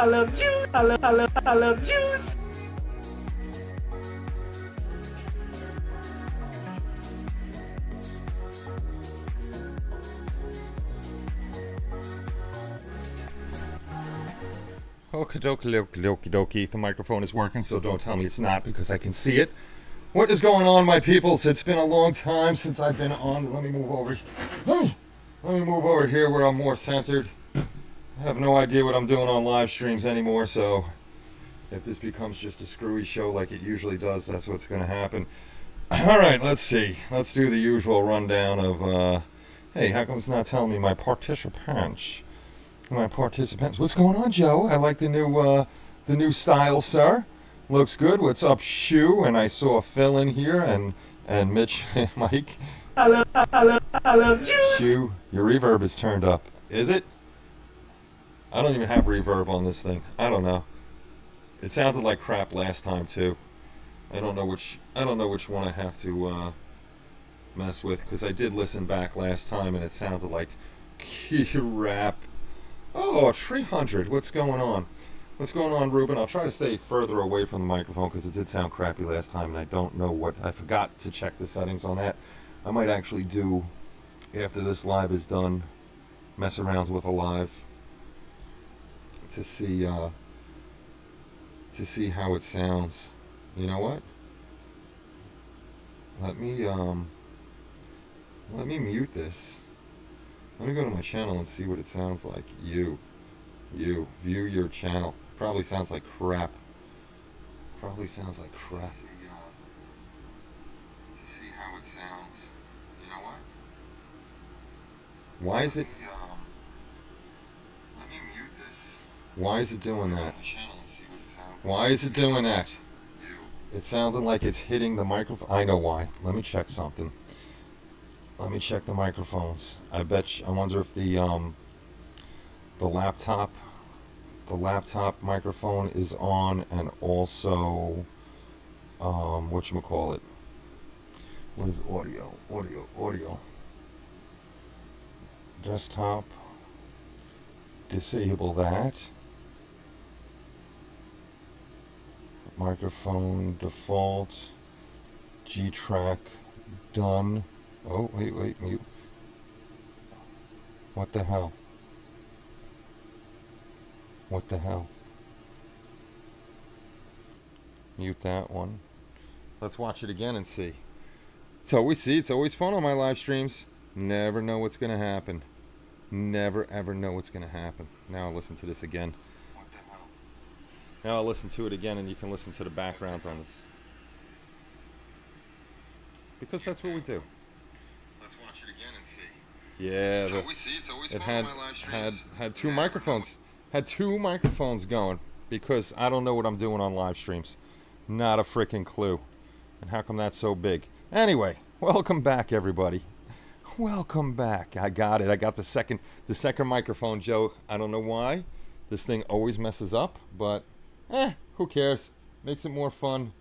I love juice. I love juice. Okie dokie. The microphone is working, so don't tell me it's not because I can see it. What is going on, my peoples? It's been a long time since I've been on. Let me move over. Let me move over here where I'm more centered. I have no idea what I'm doing on live streams anymore, so if this becomes just a screwy show like it usually does, that's what's going to happen. All right, let's see. Let's do the usual rundown of, hey, how come it's not telling me my participants? My participants. What's going on, Joe? I like the new style, sir. Looks good. What's up, Shu? And I saw Phil in here and Mitch and Mike. I love juice. Shu, your reverb is turned up. Is it? I don't even have reverb on this thing. I don't know. It sounded like crap last time too. I don't know which one I have to mess with, because I did listen back last time and it sounded like crap. Oh, 300. What's going on? What's going on, Ruben? I'll try to stay further away from the microphone because it did sound crappy last time and I don't know what... I forgot to check the settings on that. I might actually do, after this live is done, mess around with a live to see how it sounds. You know what? Let me mute this. Let me go to my channel and see what it sounds like. You view your channel. Probably sounds like crap. To see how it sounds. You know what? Why is it? Let me mute this. Why is it doing that? Why is it doing that? It sounded like it's hitting the microphone. I know why. Let me check something. Let me check the microphones. I wonder if the laptop microphone is on, and also whatchamacallit. What is audio? Audio. Desktop. Disable that. Microphone default. G-track done. Oh, wait, mute. What the hell? Mute that one. Let's watch it again and see. It's always fun on my live streams. Never know what's going to happen. Never, ever know what's going to happen. Now I'll listen to this again. What the hell? Now I'll listen to it again and you can listen to the background on this. Because that's what we do. Let's watch it again and see. Yeah, it's always fun on my live streams. Had two microphones. Had two microphones going because I don't know what I'm doing on live streams. Not a freaking clue. And how come that's so big? Anyway, welcome back, everybody. Welcome back. I got it. I got the second microphone, Joe. I don't know why. This thing always messes up, but who cares? Makes it more fun.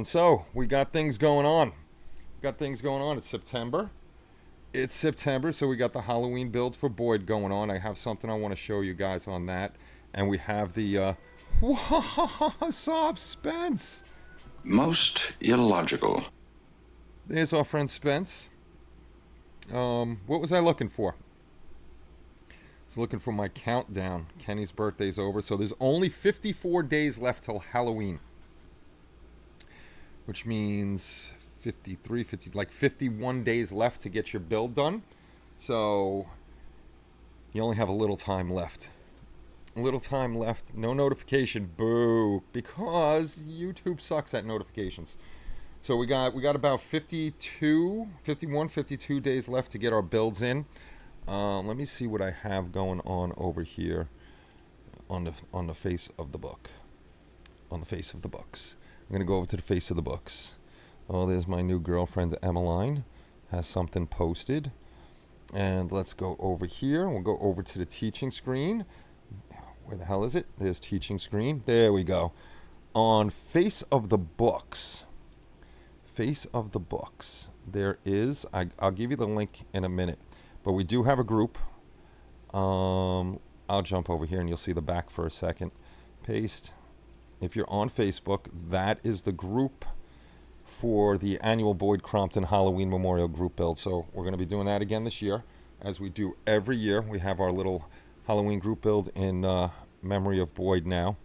So, we got things going on. It's September, so we got the Halloween build for Boyd going on. I have something I want to show you guys on that. And we have the, what's up, Spence? Most illogical. There's our friend Spence. What was I looking for? I was looking for my countdown. Kenny's birthday's over, so there's only 54 days left till Halloween. Which means 51 days left to get your build done. So you only have a little time left. No notification. Boo. Because YouTube sucks at notifications. So we got about 52 days left to get our builds in. Let me see what I have going on over here on the face of the book. On the face of the books. I'm going to go over to the face of the books. Oh, there's my new girlfriend, Emmeline. Has something posted. And let's go over here. We'll go over to the teaching screen. Where the hell is it? There's teaching screen. There we go. On face of the books. There is, I'll give you the link in a minute. But we do have a group. I'll jump over here and you'll see the back for a second. Paste. If you're on Facebook, that is the group for the annual Boyd Crompton Halloween Memorial Group Build. So we're going to be doing that again this year, as we do every year. We have our little Halloween group build in memory of Boyd now.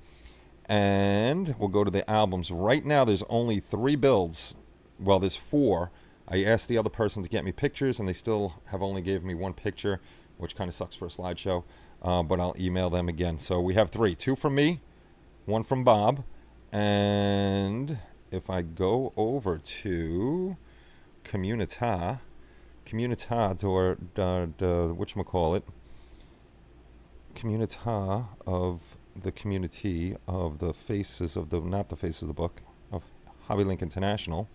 And we'll go to the albums. Right now there's only 3 builds. Well, there's 4. I asked the other person to get me pictures, and they still have only gave me 1 picture, which kind of sucks for a slideshow. But I'll email them again. So we have 3. 2 from me, 1 from Bob, and if I go over to Communita or whatchamacallit, Communita of the community of the faces of the, not the faces of the book, of Hobby Link International.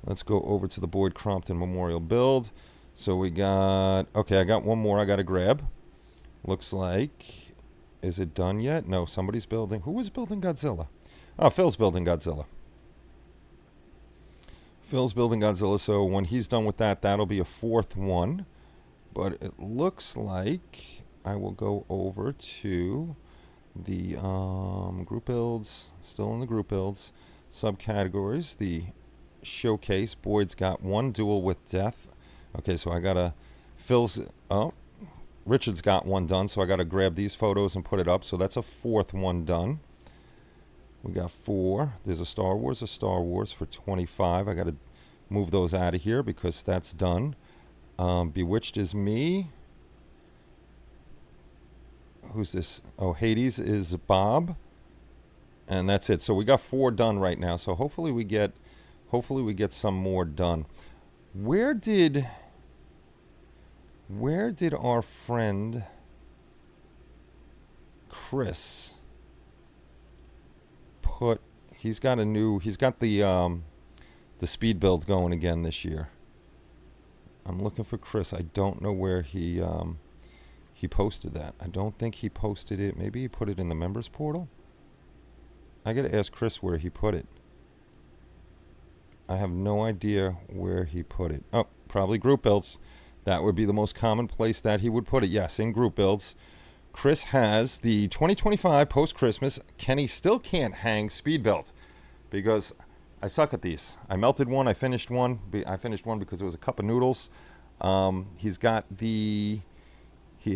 Let's go over to the Boyd Crompton Memorial Build. So we got, okay, I got one more I got to grab. Looks like, is it done yet? No, somebody's building. Who was building Godzilla? Oh, Phil's building Godzilla. Phil's building Godzilla, so when he's done with that, that'll be a 4th one. But it looks like I will go over to the group builds, still in the group builds, subcategories, the showcase. Boyd's got 1 duel with death. Okay, so I gotta, Richard's got 1 done, so I gotta grab these photos and put it up. So that's a 4th one done. We got 4. There's a Star Wars for 25. I gotta move those out of here because that's done. Bewitched is me. Who's this? Oh, Hades is Bob. And that's it. So we got 4 done right now. So hopefully we get some more done. Where did our friend Chris put? He's got the speed build going again this year. I'm looking for Chris. I don't know where he posted that. I don't think he posted it. Maybe he put it in the members portal. I gotta ask Chris where he put it. I have no idea where he put it. Oh, probably group builds. That would be the most common place that he would put it. Yes, in group builds. Chris has the 2025 post-Christmas Kenny still can't hang speed build because I suck at these. I melted one. I finished one. I finished one because it was a cup of noodles. He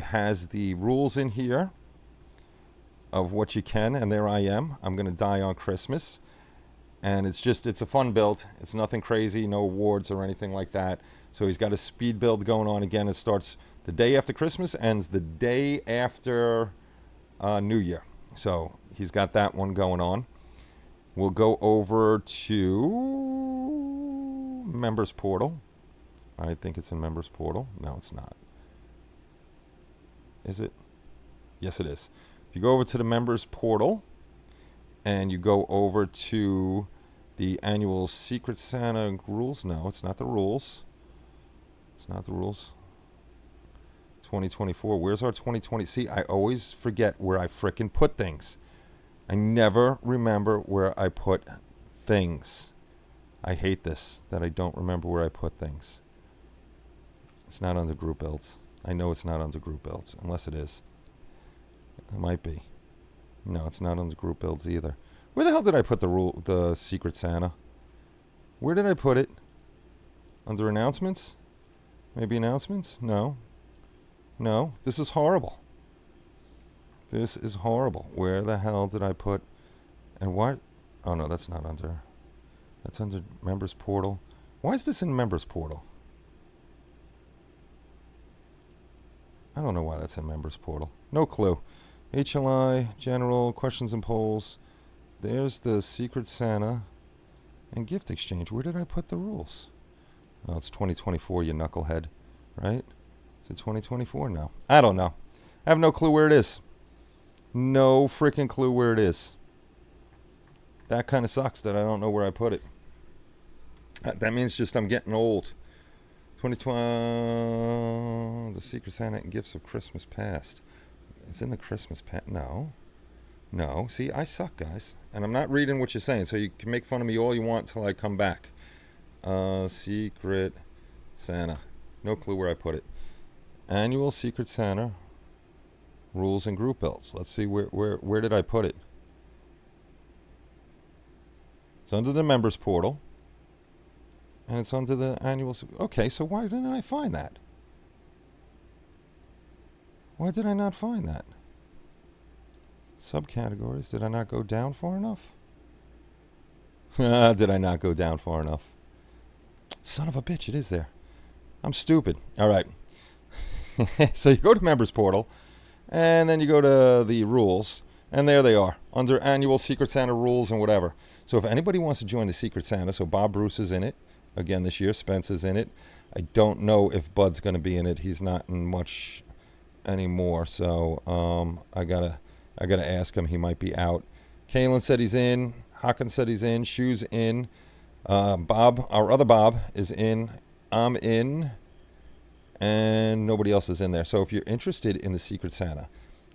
has the rules in here of what you can, and there I am. I'm going to die on Christmas. And it's a fun build. It's nothing crazy, no awards or anything like that. So he's got a speed build going on again. It starts the day after Christmas, ends the day after New Year. So he's got that one going on. We'll go over to Members Portal. I think it's in Members Portal. No, it's not. Is it? Yes, it is. If you go over to the Members Portal and you go over to the annual Secret Santa rules. No, it's not the rules. It's not the rules. 2024. Where's our 2020? See, I always forget where I frickin' put things. I never remember where I put things. I hate this, that I don't remember where I put things. It's not under group builds. I know it's not under group builds, unless it is. It might be. No, it's not under group builds either. Where the hell did I put the Secret Santa? Where did I put it? Under announcements? Maybe announcements? No. No. This is horrible. This is horrible. Where the hell did I put... And why... Oh, no, that's not under... That's under Members Portal. Why is this in Members Portal? I don't know why that's in Members Portal. No clue. HLI, General, Questions and Polls. There's the Secret Santa and Gift Exchange. Where did I put the rules? Oh, it's 2024, you knucklehead. Right? Is it 2024? No. I don't know. I have no clue where it is. No freaking clue where it is. That kind of sucks that I don't know where I put it. That means just I'm getting old. 2012, the Secret Santa and Gifts of Christmas Past. It's in the Christmas past. No. No. See, I suck, guys. And I'm not reading what you're saying, so you can make fun of me all you want till I come back. Secret Santa. No clue where I put it. Annual Secret Santa. Rules and group builds. Let's see, where did I put it? It's under the members portal. And it's under the annual... Okay, so why didn't I find that? Why did I not find that? Subcategories. Did I not go down far enough? Did I not go down far enough? Son of a bitch, it is there. I'm stupid. All right. So you go to members portal, and then you go to the rules, and there they are, under annual Secret Santa rules and whatever. So if anybody wants to join the Secret Santa, so Bob Bruce is in it again this year. Spence is in it. I don't know if Bud's going to be in it. He's not in much anymore, so I gotta ask him. He might be out. Kalen said he's in. Hawkins said he's in. Shoe's in. Bob, our other Bob, is in. I'm in. And nobody else is in there. So if you're interested in the Secret Santa,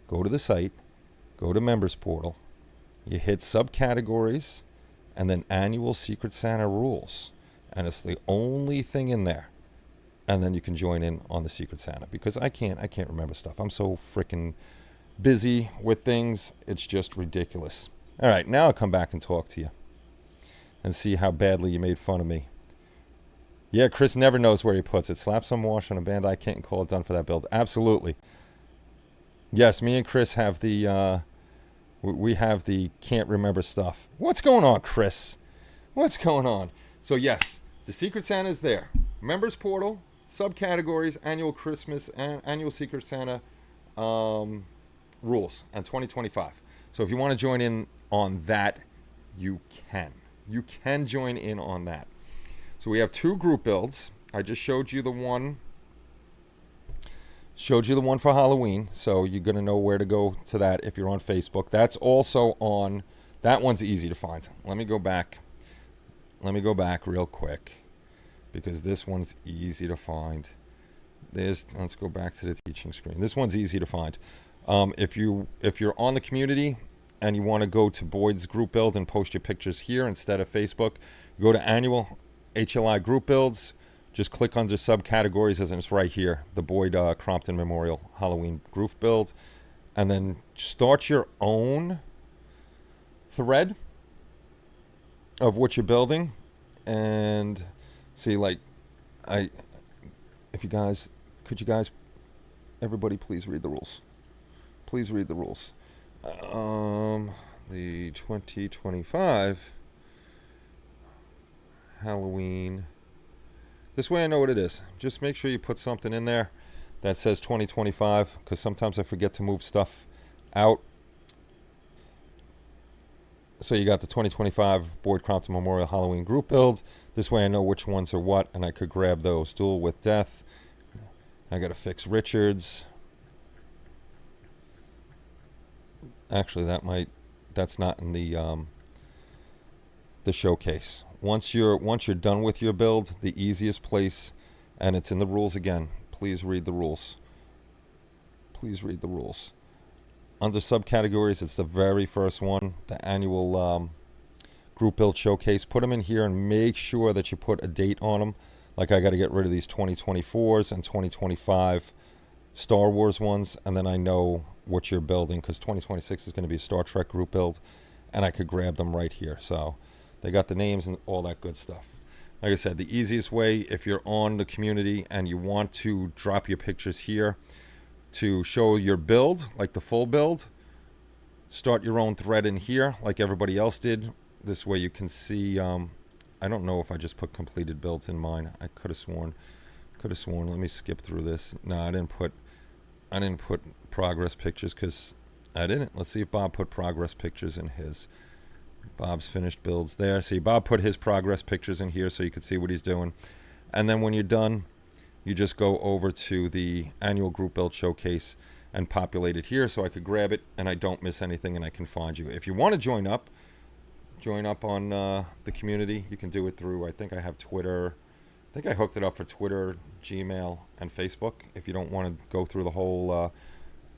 go to the site, go to members portal, you hit subcategories, and then annual Secret Santa rules. And it's the only thing in there. And then you can join in on the Secret Santa, because I can't remember stuff. I'm so freaking busy with things. It's just ridiculous. All right, now I'll come back and talk to you and see how badly you made fun of me. Yeah, Chris never knows where he puts it. Slap some wash on a Bandai kit and call it done for that build. Absolutely. Yes, me and Chris have the we have the can't remember stuff. What's going on, Chris? What's going on? So yes, the Secret Santa is there. Members portal, subcategories, annual Christmas, annual Secret Santa rules, and 2025. So if you want to join in on that, you can. You can join in on that. So we have 2 group builds. I just showed you the one. Showed you the one for Halloween. So you're going to know where to go to that if you're on Facebook. That's also on. That one's easy to find. Let me go back. Let me go back real quick, because this one's easy to find. Let's go back to the teaching screen. This one's easy to find. If you're on the community and you want to go to Boyd's group build and post your pictures here instead of Facebook, go to annual HLI group builds, just click under subcategories, as it's right here, the Boyd Crompton Memorial Halloween group build, and then start your own thread of what you're building. And see, like, if you guys, could you guys, everybody please read the rules. Please read the rules. The 2025 Halloween. This way I know what it is. Just make sure you put something in there that says 2025, because sometimes I forget to move stuff out. So you got the 2025 Boyd Crompton Memorial Halloween group build. This way I know which ones are what, and I could grab those. Duel with Death. I got to fix Richards. Actually, that's not in the showcase. Once you're done with your build, the easiest place, and it's in the rules again. Please read the rules. Please read the rules. Under subcategories, it's the very first one, the annual group build showcase. Put them in here and make sure that you put a date on them. Like, I got to get rid of these 2024s and 2025 Star Wars ones, and then I know what you're building, because 2026 is going to be a Star Trek group build, and I could grab them right here. So they got the names and all that good stuff. Like I said, the easiest way, if you're on the community and you want to drop your pictures here to show your build, like the full build, start your own thread in here like everybody else did. This way you can see, I don't know if I just put completed builds in mine. I could have sworn. Let me skip through this. No, I didn't put progress pictures, because I didn't. Let's see if Bob put progress pictures in his. Bob's finished builds there. See, Bob put his progress pictures in here so you could see what he's doing. And then when you're done, you just go over to the annual group build showcase and populate it here so I could grab it and I don't miss anything and I can find you. If you want to join up on the community, you can do it through, I think I have Twitter. I think I hooked it up for Twitter, Gmail, and Facebook, if you don't want to go through the whole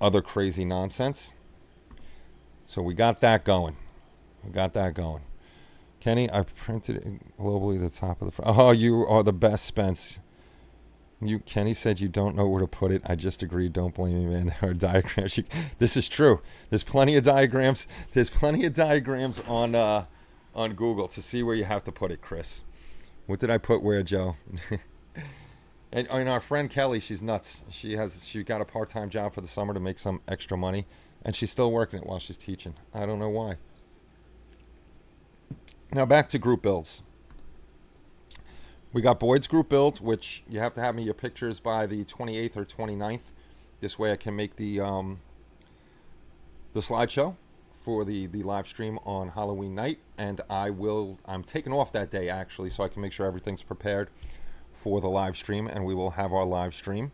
other crazy nonsense. So we got that going. Kenny, I printed it globally at the top of the front. Oh, you are the best, Spence. Kenny said you don't know where to put it. I just agree. Don't blame me, man. There are diagrams. This is true. There's plenty of diagrams. There's plenty of diagrams on Google to see where you have to put it, Chris. What did I put where, Joe? and our friend Kelly, she's nuts. She got a part-time job for the summer to make some extra money, and she's still working it while she's teaching. I don't know why. Now back to group builds. We got Boyd's group build, which you have to have me your pictures by the 28th or 29th. This way I can make the slideshow for the live stream on Halloween night. And I'm taking off that day actually, so I can make sure everything's prepared for the live stream, and we will have our live stream.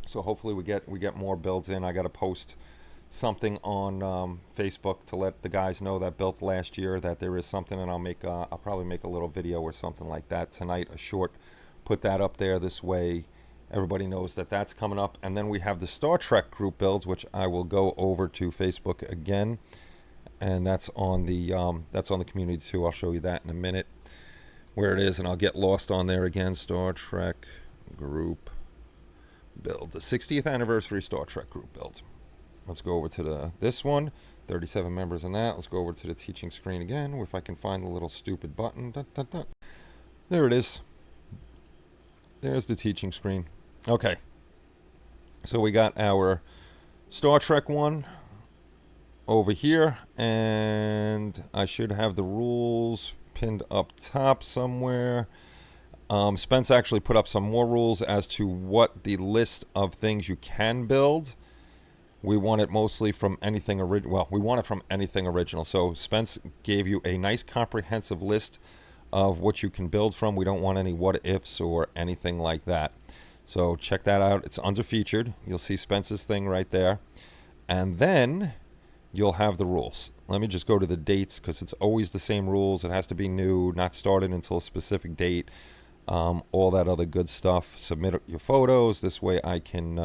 So hopefully we get more builds in. I got to post something on Facebook to let the guys know that built last year that there is something, and I'll probably make a little video or something like that tonight, a short, put that up there. This way everybody knows that that's coming up. And then we have the Star Trek group builds, which I will go over to Facebook again, and that's on the community too. I'll show you that in a minute where it is, and I'll get lost on there again. Star Trek group build, the 60th anniversary Star Trek group build. Let's go over to this one, 37 members in that. Let's go over to the teaching screen again, if I can find the little stupid button. Dun, dun, dun. There it is. There's the teaching screen. Okay. So we got our Star Trek one over here, and I should have the rules pinned up top somewhere. Spence actually put up some more rules as to what the list of things you can build. We want it mostly from anything original. Well, we want it from anything original. So Spence gave you a nice comprehensive list of what you can build from. We don't want any what ifs or anything like that. So check that out. It's under featured. You'll see Spence's thing right there. And then you'll have the rules. Let me just go to the dates, because it's always the same rules. It has to be new, not started until a specific date. All that other good stuff. Submit your photos. This way I can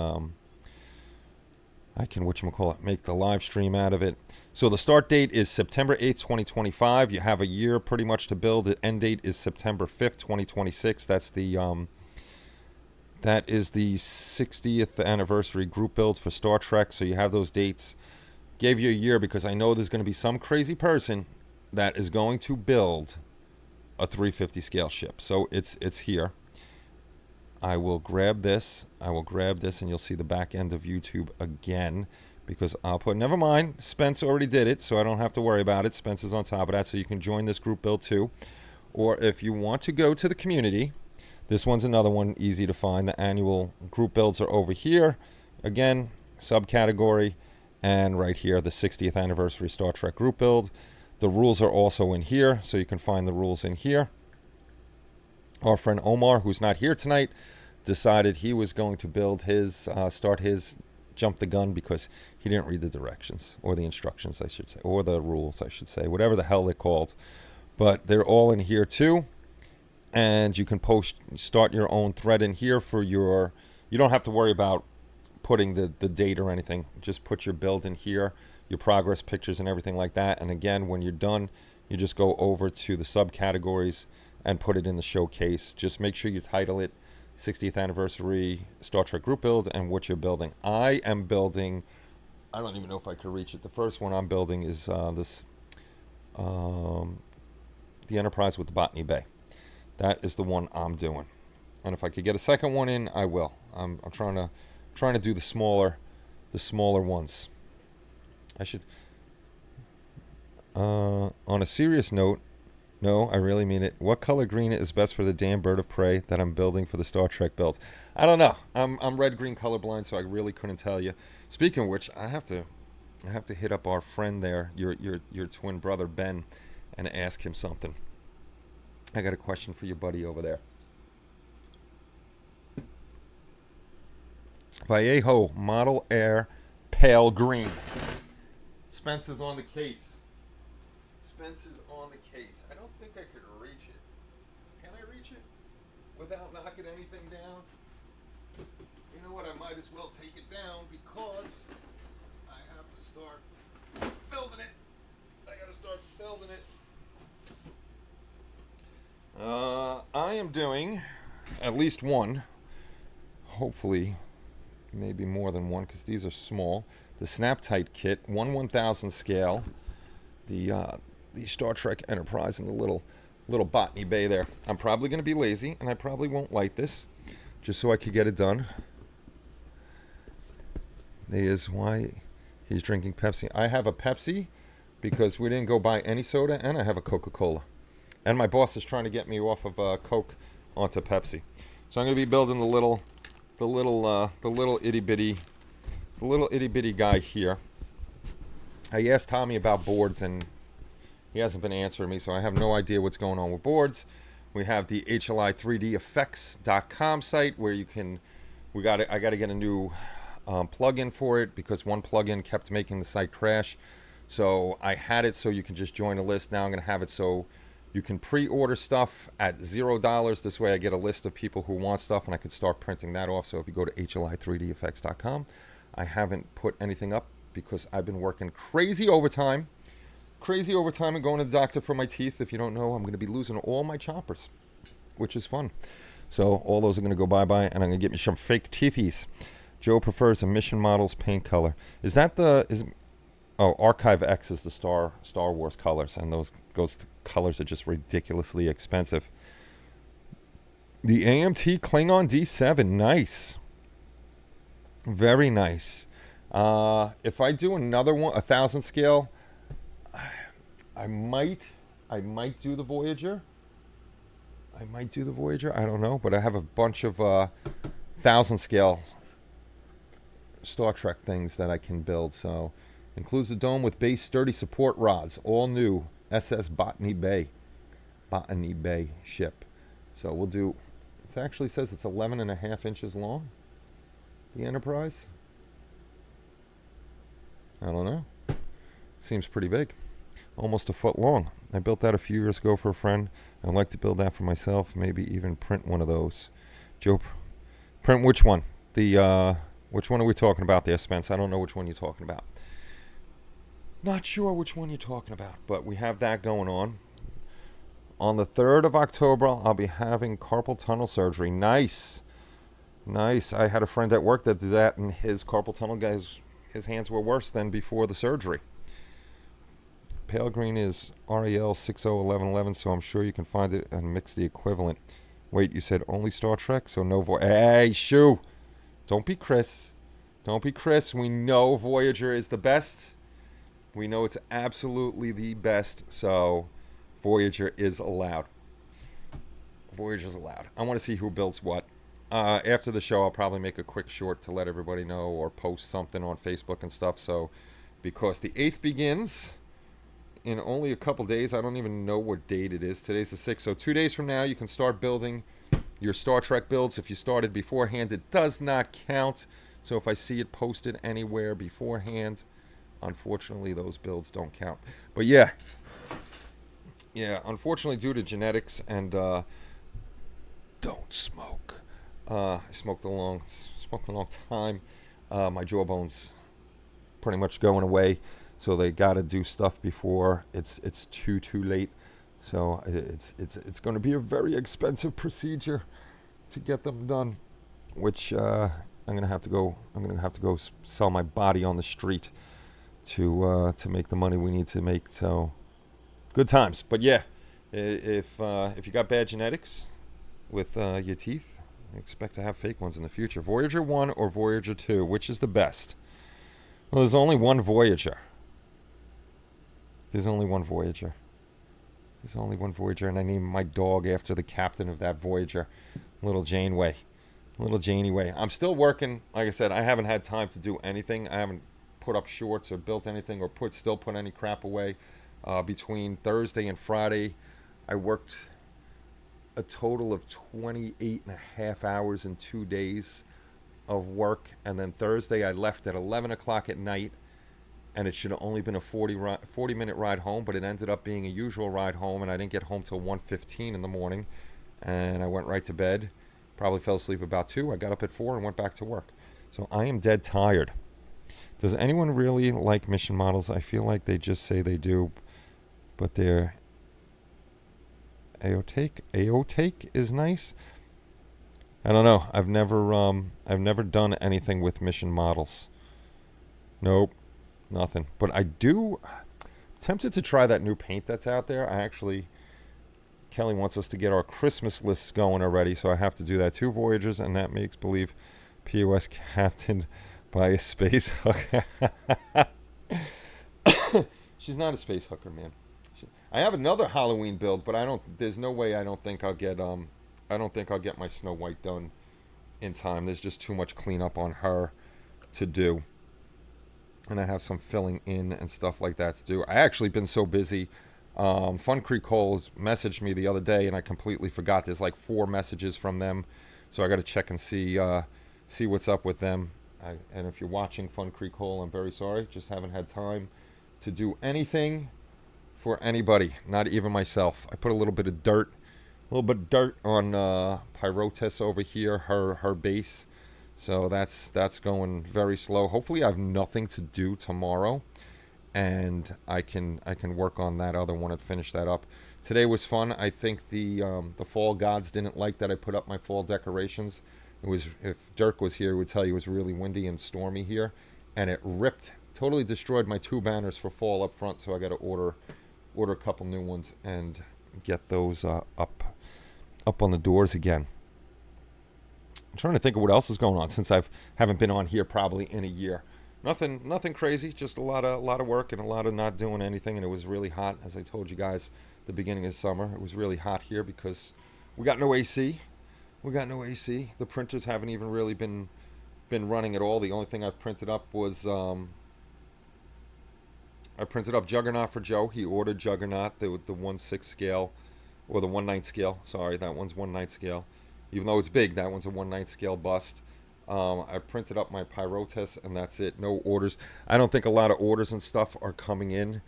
make the live stream out of it. So the start date is September 8th, 2025. You have a year pretty much to build. The end date is September 5th, 2026. That is the 60th anniversary group build for Star Trek. So you have those dates. Gave you a year because I know there's going to be some crazy person that is going to build a 350 scale ship. So it's here. I will grab this, and you'll see the back end of YouTube again, because I'll put, never mind, Spence already did it, so I don't have to worry about it. Spence is on top of that, so you can join this group build too. Or if you want to go to the community, this one's another one, easy to find. The annual group builds are over here. Again, subcategory, and right here, the 60th anniversary Star Trek group build. The rules are also in here, so you can find the rules in here. Our friend Omar, who's not here tonight, decided he was going to build his, jump the gun, because he didn't read the directions, or the instructions, I should say, or the rules, I should say, whatever the hell they're called. But they're all in here too, and you can start your own thread in here for you don't have to worry about putting the date or anything. Just put your build in here, your progress pictures and everything like that. And again, when you're done, you just go over to the subcategories and put it in the showcase. Just make sure you title it 60th anniversary Star Trek group build and what you're building. I am building, I don't even know if I could reach it. The first one I'm building is the Enterprise with the Botany Bay. That is the one I'm doing. And if I could get a second one in, I will. I'm trying to do the smaller ones. I should. On a serious note, no, I really mean it. What color green is best for the damn bird of prey that I'm building for the Star Trek build? I don't know. I'm red-green colorblind, so I really couldn't tell you. Speaking of which, I have to hit up our friend there, your twin brother Ben, and ask him something. I got a question for your buddy over there. Vallejo Model Air Pale Green. Spence is on the case. Spence is on the case. I don't think I could reach it. Can I reach it without knocking anything down? You know what? I might as well take it down, because I have to start building it. I gotta start building it. I am doing at least one hopefully maybe more than one because these are small. The Snap Tight kit, 1/1000 scale. The Star Trek Enterprise and the little botany bay there. I'm probably going to be lazy and I probably won't light this just so I could get it done. There is why he's drinking Pepsi. I have a Pepsi because we didn't go buy any soda, and I have a Coca-Cola. And my boss is trying to get me off of Coke onto Pepsi. So I'm going to be building the little itty bitty guy here. I asked Tommy about boards and he hasn't been answering me, so I have no idea what's going on with boards. We have the HLI 3deffects.com site where you can. I got to get a new plugin for it because one plugin kept making the site crash. So I had it so you can just join a list. Now I'm going to have it so you can pre-order stuff at $0. This way I get a list of people who want stuff and I could start printing that off. So if you go to HLI3deffects.com, I haven't put anything up because I've been working crazy overtime and going to the doctor for my teeth. If you don't know, I'm going to be losing all my choppers, which is fun. So all those are going to go bye-bye, and I'm going to get me some fake teethies. Joe prefers a Mission Models paint color. Is that Archive X is the Star Wars colors, and those colors are just ridiculously expensive. The AMT Klingon D7, nice. Very nice. If I do another one, 1000 scale, I might do the Voyager. I don't know, but I have a bunch of 1000 scale Star Trek things that I can build. So includes the dome with base sturdy support rods, all new SS Botany Bay ship. So we'll do. It actually says it's 11.5 inches long. The Enterprise. I don't know. Seems pretty big. Almost a foot long. I built that a few years ago for a friend. I'd like to build that for myself. Maybe even print one of those. Joe, print which one? Which one are we talking about there, Spence? I don't know which one you're talking about. Not sure which one you're talking about, but we have that going on. On the 3rd of October, I'll be having carpal tunnel surgery. Nice. I had a friend at work that did that, and his carpal tunnel his hands were worse than before the surgery. Pale green is RAL 601111, so I'm sure you can find it and mix the equivalent. Wait, you said only Star Trek, so no Hey, shoo! Don't be Chris. We know Voyager is the best. We know it's absolutely the best, so Voyager is allowed. Voyager's allowed. I want to see who builds what. After the show, I'll probably make a quick short to let everybody know or post something on Facebook and stuff. So, because the 8th begins in only a couple days. I don't even know what date it is. Today's the 6th. So 2 days from now, you can start building your Star Trek builds. If you started beforehand, it does not count. So if I see it posted anywhere beforehand, unfortunately, those builds don't count. But yeah, unfortunately, due to genetics and don't smoke. I smoked a long time. My jawbone's pretty much going away, so they got to do stuff before it's too late. So it's going to be a very expensive procedure to get them done, which I'm going to have to go sell my body on the street to make the money we need to make. So good times. But yeah, if you got bad genetics with your teeth, expect to have fake ones in the future. Voyager 1 or Voyager 2, which is the best? Well, there's only one Voyager. There's only one Voyager, and I named my dog after the captain of that Voyager, Little Janeway. I'm still working. Like I said, I haven't had time to do anything. I haven't put up shorts or built anything or put any crap away. Between Thursday and Friday, I worked a total of 28.5 hours in 2 days of work. And then Thursday, I left at 11 o'clock at night. And it should have only been a 40-minute ride home, but it ended up being a usual ride home, and I didn't get home till 1:15 in the morning, and I went right to bed. Probably fell asleep about 2. I got up at 4 and went back to work. So I am dead tired. Does anyone really like mission models? I feel like they just say they do, but their AOTake is nice. I don't know. I've never done anything with mission models. Nope, nothing. But I do. Tempted to try that new paint that's out there. Kelly wants us to get our Christmas lists going already, so I have to do that. 2 Voyagers, and that makes believe POS captained by a space hooker. She's not a space hooker, man. I have another Halloween build, but I don't. There's no way. I don't think I'll get. I don't think I'll get my Snow White done in time. There's just too much cleanup on her to do, and I have some filling in and stuff like that to do. I actually been so busy. Fun Creek Coles messaged me the other day, and I completely forgot. There's like 4 messages from them, so I got to check and see what's up with them. And if you're watching Fun Creek Hole, I'm very sorry. Just haven't had time to do anything for anybody, not even myself. I put a little bit of dirt on Pyrotis over here, her base. So that's going very slow. Hopefully I have nothing to do tomorrow, and I can work on that other one and finish that up. Today was fun. I think the fall gods didn't like that I put up my fall decorations. It was, if Dirk was here, he would tell you it was really windy and stormy here, and it totally destroyed my 2 banners for fall up front. So I got to order a couple new ones and get those up on the doors again. I'm trying to think of what else is going on since haven't been on here probably in a year. Nothing crazy, just a lot of work and a lot of not doing anything. And it was really hot, as I told you guys, the beginning of summer. It was really hot here because we got no AC. The printers haven't even really been running at all. The only thing I've printed up was I printed up Juggernaut for Joe. He ordered Juggernaut, the 1/6 scale, or the 1/9 scale. Sorry, that one's 1/9 scale. Even though it's big, that one's a 1/9 scale bust. I printed up my Pyrotis, and that's it. No orders. I don't think a lot of orders and stuff are coming in,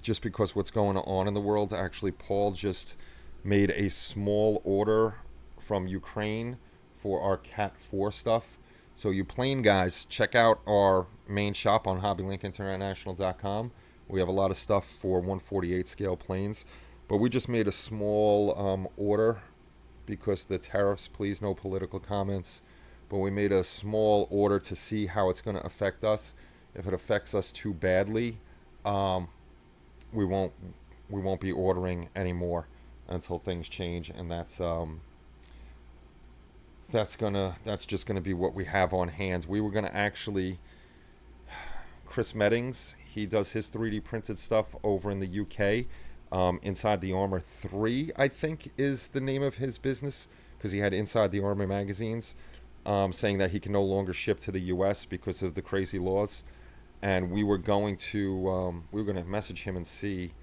just because what's going on in the world. Actually, Paul just made a small order from Ukraine for our Cat 4 stuff. So you plane guys, check out our main shop on hobbylinkinternational.com. We have a lot of stuff for 148 scale planes, but we just made a small order because the tariffs, please no political comments, but we made a small order to see how it's going to affect us. If it affects us too badly, we won't be ordering anymore until things change, and that's just gonna be what we have on hand. We were gonna actually, Chris Meddings, he does his 3D printed stuff over in the UK. Inside the Armor 3, I think, is the name of his business, because he had Inside the Armor magazines saying that he can no longer ship to the US because of the crazy laws. And we were going to message him and see,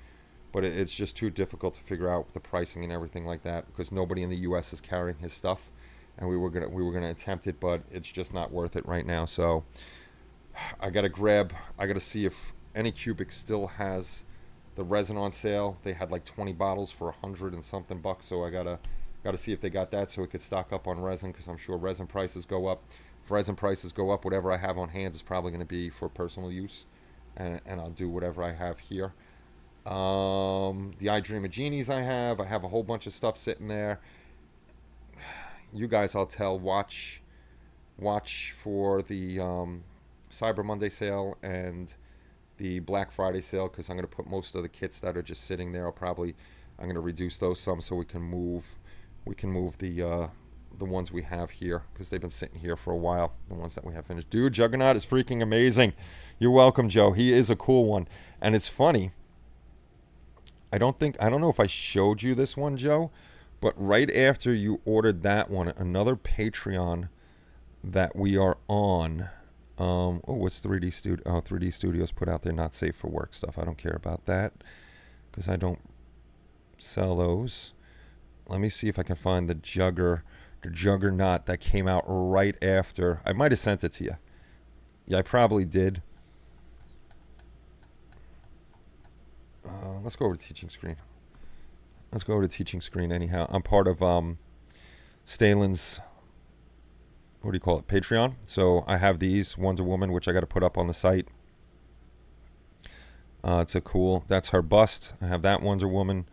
but it's just too difficult to figure out the pricing and everything like that, because nobody in the US is carrying his stuff. And we were gonna attempt it, but it's just not worth it right now. So I gotta see if Anycubic still has the resin on sale. They had like 20 bottles for $100 and something bucks. So I gotta see if they got that so we could stock up on resin, because I'm sure resin prices go up. If resin prices go up, whatever I have on hand is probably gonna be for personal use, and I'll do whatever I have here. The I Dream of Genies I have a whole bunch of stuff sitting there. You guys, I'll tell, watch for the Cyber Monday sale and the Black Friday sale, because I'm going to put most of the kits that are just sitting there. I'm going to reduce those some so we can move the ones we have here, because they've been sitting here for a while, the ones that we have finished. Dude, Juggernaut is freaking amazing. You're welcome, Joe. He is a cool one. And it's funny, I don't know if I showed you this one, Joe, but right after you ordered that one, another Patreon that we are on, what's 3D Studio? Oh, 3D Studios put out their not safe for work stuff. I don't care about that because I don't sell those. Let me see if I can find the Juggernaut that came out right after. I might have sent it to you. Yeah, I probably did. Let's go over to teaching screen. Anyhow. I'm part of Stalin's, what do you call it, Patreon. So I have these Wonder Woman, which I got to put up on the site. It's a cool, that's her bust. I have that Wonder Woman.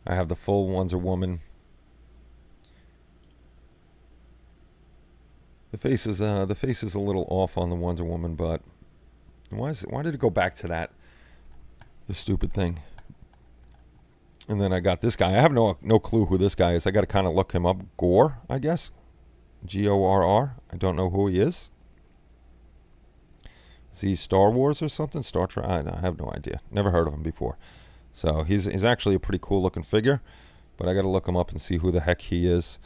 I have the full Wonder Woman. The face is a little off on the Wonder Woman, but why did it go back to that? The stupid thing. And then I got this guy. I have no clue who this guy is. I got to kind of look him up. Gore, I guess. Gorr. I don't know who he is. Is he Star Wars or something? Star Trek? I have no idea. Never heard of him before. So he's actually a pretty cool looking figure, but I got to look him up and see who the heck he is.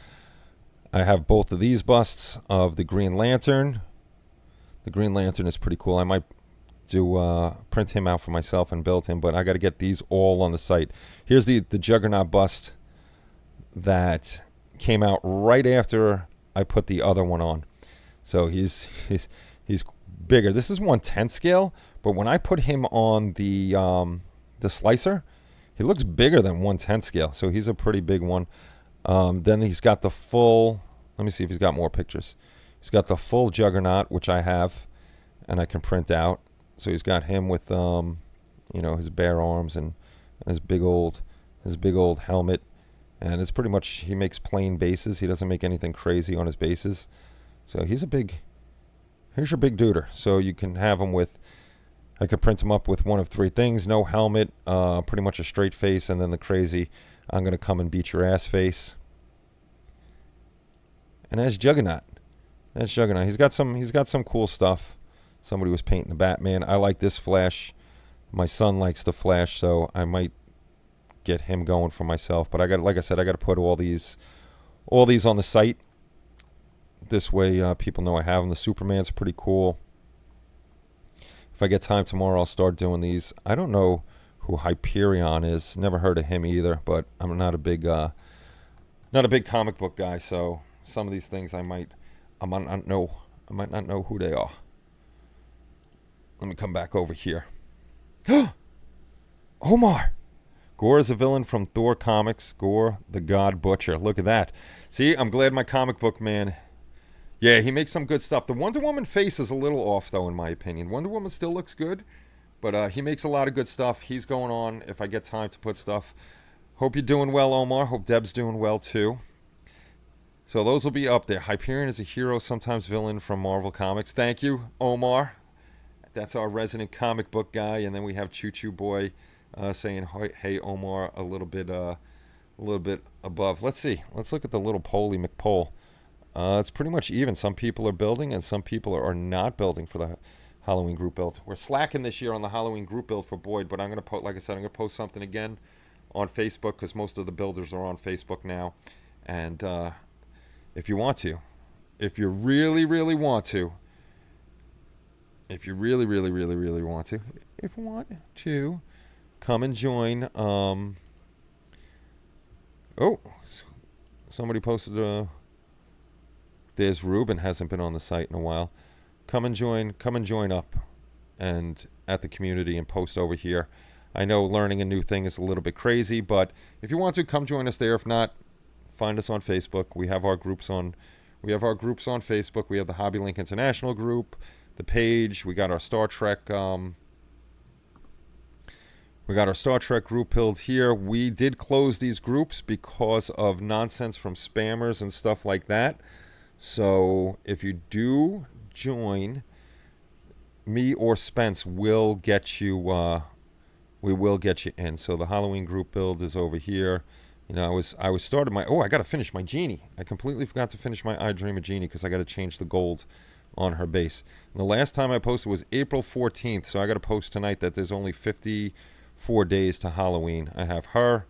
I have both of these busts of the Green Lantern. The Green Lantern is pretty cool. I might do print him out for myself and build him, but I got to get these all on the site. Here's the Juggernaut bust that came out right after I put the other one on. So he's bigger. This is 1/10 scale, but when I put him on the slicer, he looks bigger than 1/10 scale. So he's a pretty big one. Then he's got the full. Let me see if he's got more pictures. He's got the full Juggernaut, which I have, and I can print out. So he's got him with his bare arms and his big old helmet, and it's pretty much, he makes plain bases. He doesn't make anything crazy on his bases. So here's your big duder. So you can have him with, I could print him up with one of three things: no helmet, pretty much a straight face, and then the crazy "I'm gonna come and beat your ass" face. And that's Juggernaut. He's got some cool stuff. Somebody was painting the Batman. I like this Flash. My son likes the Flash, so I might get him going for myself. But like I said, I got to put all these on the site. This way, people know I have them. The Superman's pretty cool. If I get time tomorrow, I'll start doing these. I don't know who Hyperion is. Never heard of him either. But I'm not a big comic book guy. So some of these things I might not know who they are. Let me come back over here. Omar! Gore is a villain from Thor comics. Gore, the God Butcher. Look at that. See, I'm glad my comic book man. Yeah, he makes some good stuff. The Wonder Woman face is a little off, though, in my opinion. Wonder Woman still looks good, but he makes a lot of good stuff. He's going on if I get time to put stuff. Hope you're doing well, Omar. Hope Deb's doing well, too. So those will be up there. Hyperion is a hero, sometimes villain from Marvel Comics. Thank you, Omar. That's our resident comic book guy. And then we have Choo Choo Boy saying, "Hey, Omar," a little bit above. Let's see. Let's look at the little Poley McPole. It's pretty much even. Some people are building and some people are not building for the Halloween group build. We're slacking this year on the Halloween group build for Boyd, but I'm going to post, like I said, I'm going to post something again on Facebook because most of the builders are on Facebook now. And if you want to, if you really, really want to, if you really, really, really, really want to, if you want to, come and join. Oh, somebody posted there's Ruben, hasn't been on the site in a while. Come and join up and at the community and post over here. I know learning a new thing is a little bit crazy, but if you want to, come join us there. If not, find us on Facebook. We have our groups on Facebook. We have the Hobby Link International group, the page. We got our Star Trek group build here. We did close these groups because of nonsense from spammers and stuff like that. So if you do join, me or Spence will get you. We will get you in. So the Halloween group build is over here. You know, I was started my. Oh, I got to finish my Genie. I completely forgot to finish my I Dream of Genie because I got to change the gold on her base. And the last time I posted was April 14th. So I got to post tonight that there's only 54 days to Halloween. I have her.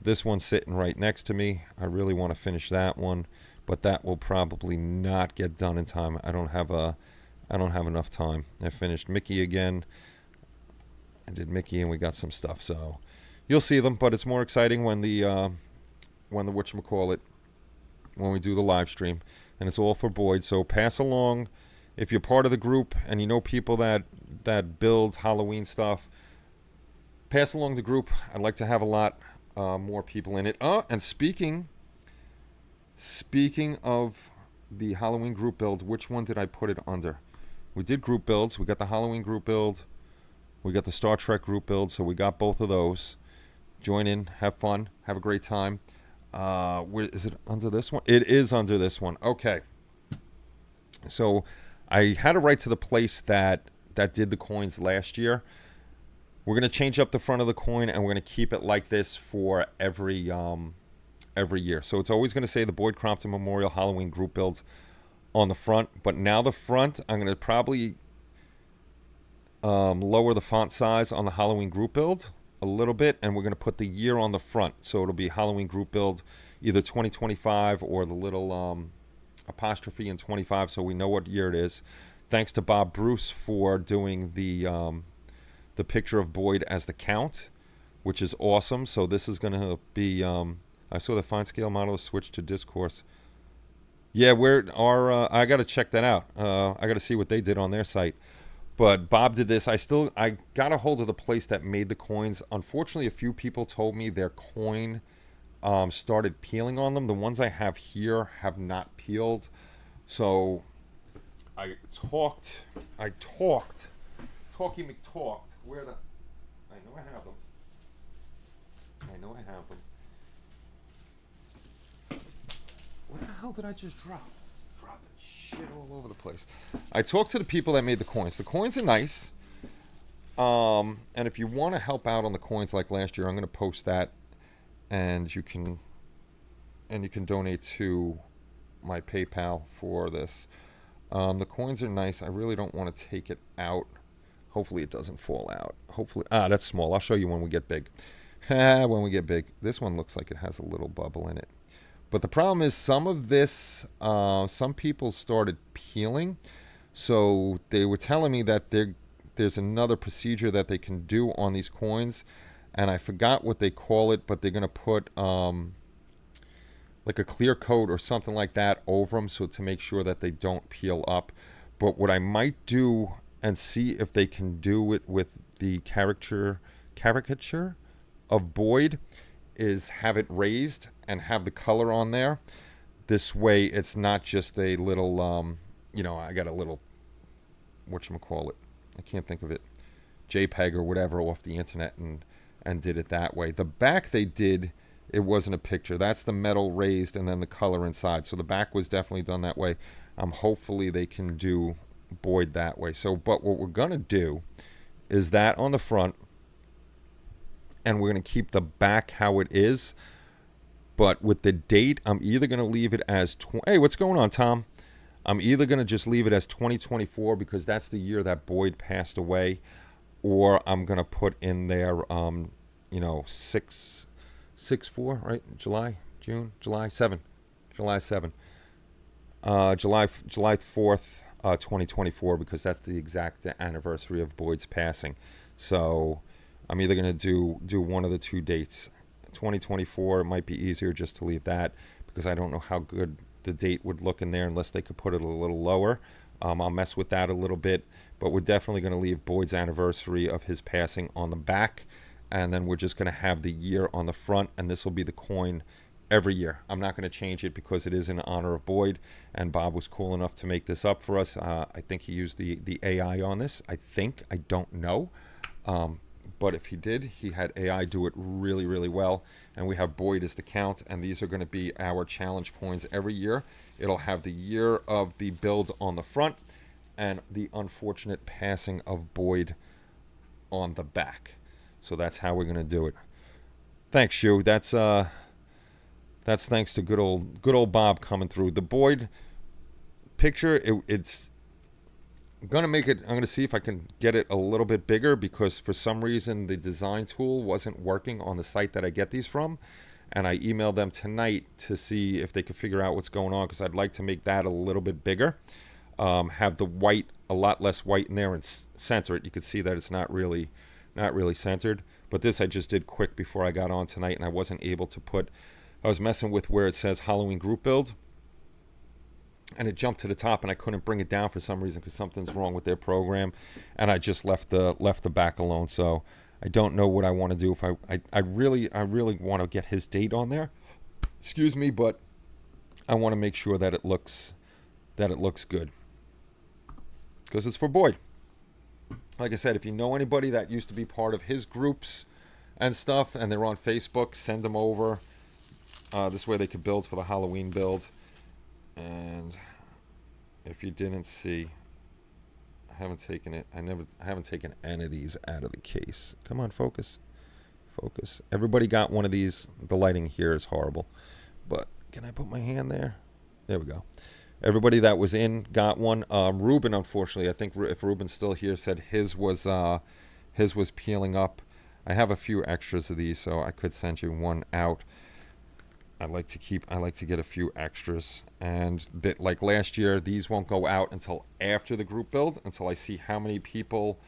This one's sitting right next to me. I really want to finish that one, but that will probably not get done in time. I don't have enough time. I finished Mickey again. I did Mickey and we got some stuff. So you'll see them, but it's more exciting when the whatchamacallit, when we do the live stream, and it's all for Boyd. So pass along if you're part of the group and you know people that build Halloween stuff. Pass along the group. I'd like to have a lot more people in it. And speaking of the Halloween group build, which one did I put it under? We did group builds. We got the Halloween group build. We got the Star Trek group build. So we got both of those. Join in, have fun, have a great time. Is it under this one? It is under this one. Okay. So I had to write to the place that did the coins last year. We're going to change up the front of the coin, and we're going to keep it like this for every year. So it's always going to say the Boyd Crompton Memorial Halloween Group Build on the front. But now the front, I'm going to probably lower the font size on the Halloween Group Build a little bit, and we're going to put the year on the front. So it'll be Halloween Group Build either 2025 or the little apostrophe in 25, so we know what year it is. Thanks to Bob Bruce for doing the picture of Boyd as the count, which is awesome. So this is going to be I saw the fine scale model switch to discourse. Yeah, I got to check that out. I got to see what they did on their site. But Bob did this. I got a hold of the place that made the coins. Unfortunately, a few people told me their coin started peeling on them. The ones I have here have not peeled. So Talkie McTalked. Where the? I know I have them. What the hell did I just drop? Dropping shit all over the place. I talked to the people that made the coins. The coins are nice. And if you want to help out on the coins like last year, I'm going to post that, and you can donate to my PayPal for this. The coins are nice. I really don't want to take it out. Hopefully it doesn't fall out. Hopefully, that's small. I'll show you when we get big. When we get big. This one looks like it has a little bubble in it. But the problem is some of this, some people started peeling. So they were telling me that there's another procedure that they can do on these coins. And I forgot what they call it, but they're going to put like a clear coat or something like that over them, so to make sure that they don't peel up. But what I might do and see if they can do it with the caricature of Boyd is have it raised and have the color on there. This way it's not just a little I got a little whatchamacallit, I can't think of it, JPEG or whatever off the internet and did it that way. The back they did, it wasn't a picture. That's the metal raised and then the color inside. So the back was definitely done that way. Hopefully they can do Boyd that way. So, but what we're going to do is that on the front, and we're going to keep the back how it is. But with the date, I'm either going to leave it as... Hey, what's going on, Tom? I'm either going to just leave it as 2024 because that's the year that Boyd passed away, or I'm going to put in there, 6/4, right? July 7. July 4th, 2024, because that's the exact anniversary of Boyd's passing. So I'm either going to do one of the two dates. 2024, it might be easier just to leave that because I don't know how good the date would look in there unless they could put it a little lower. I'll mess with that a little bit, but we're definitely going to leave Boyd's anniversary of his passing on the back, and then we're just going to have the year on the front, and this will be the coin every year. I'm not going to change it because it is in honor of Boyd, and Bob was cool enough to make this up for us. I think he used the AI on this. I don't know. But if he did, he had AI do it really, really well. And we have Boyd as the count, and these are going to be our challenge coins every year. It'll have the year of the build on the front and the unfortunate passing of Boyd on the back. So that's how we're going to do it. Thanks, Shu. That's thanks to good old Bob coming through. The Boyd picture, it's... I'm going to see if I can get it a little bit bigger because for some reason the design tool wasn't working on the site that I get these from. And I emailed them tonight to see if they could figure out what's going on because I'd like to make that a little bit bigger. Have the white, a lot less white in there and center it. You can see that it's not really centered. But this I just did quick before I got on tonight and I wasn't able to I was messing with where it says Halloween Group Build. And it jumped to the top, and I couldn't bring it down for some reason because something's wrong with their program, and I just left the back alone. So I don't know what I want to do. If I really want to get his date on there. Excuse me, but I want to make sure that it looks good because it's for Boyd. Like I said, if you know anybody that used to be part of his groups and stuff, and they're on Facebook, send them over. This way they could build for the Halloween build. And if you didn't see, I haven't taken it. I haven't taken any of these out of the case. Come on, focus. Focus. Everybody got one of these. The lighting here is horrible. But can I put my hand there? There we go. Everybody that was in got one. Ruben, unfortunately, I think if Ruben's still here, said his was peeling up. I have a few extras of these, so I could send you one out. I like to get a few extras, and like last year, these won't go out until after the group build, until I see how many people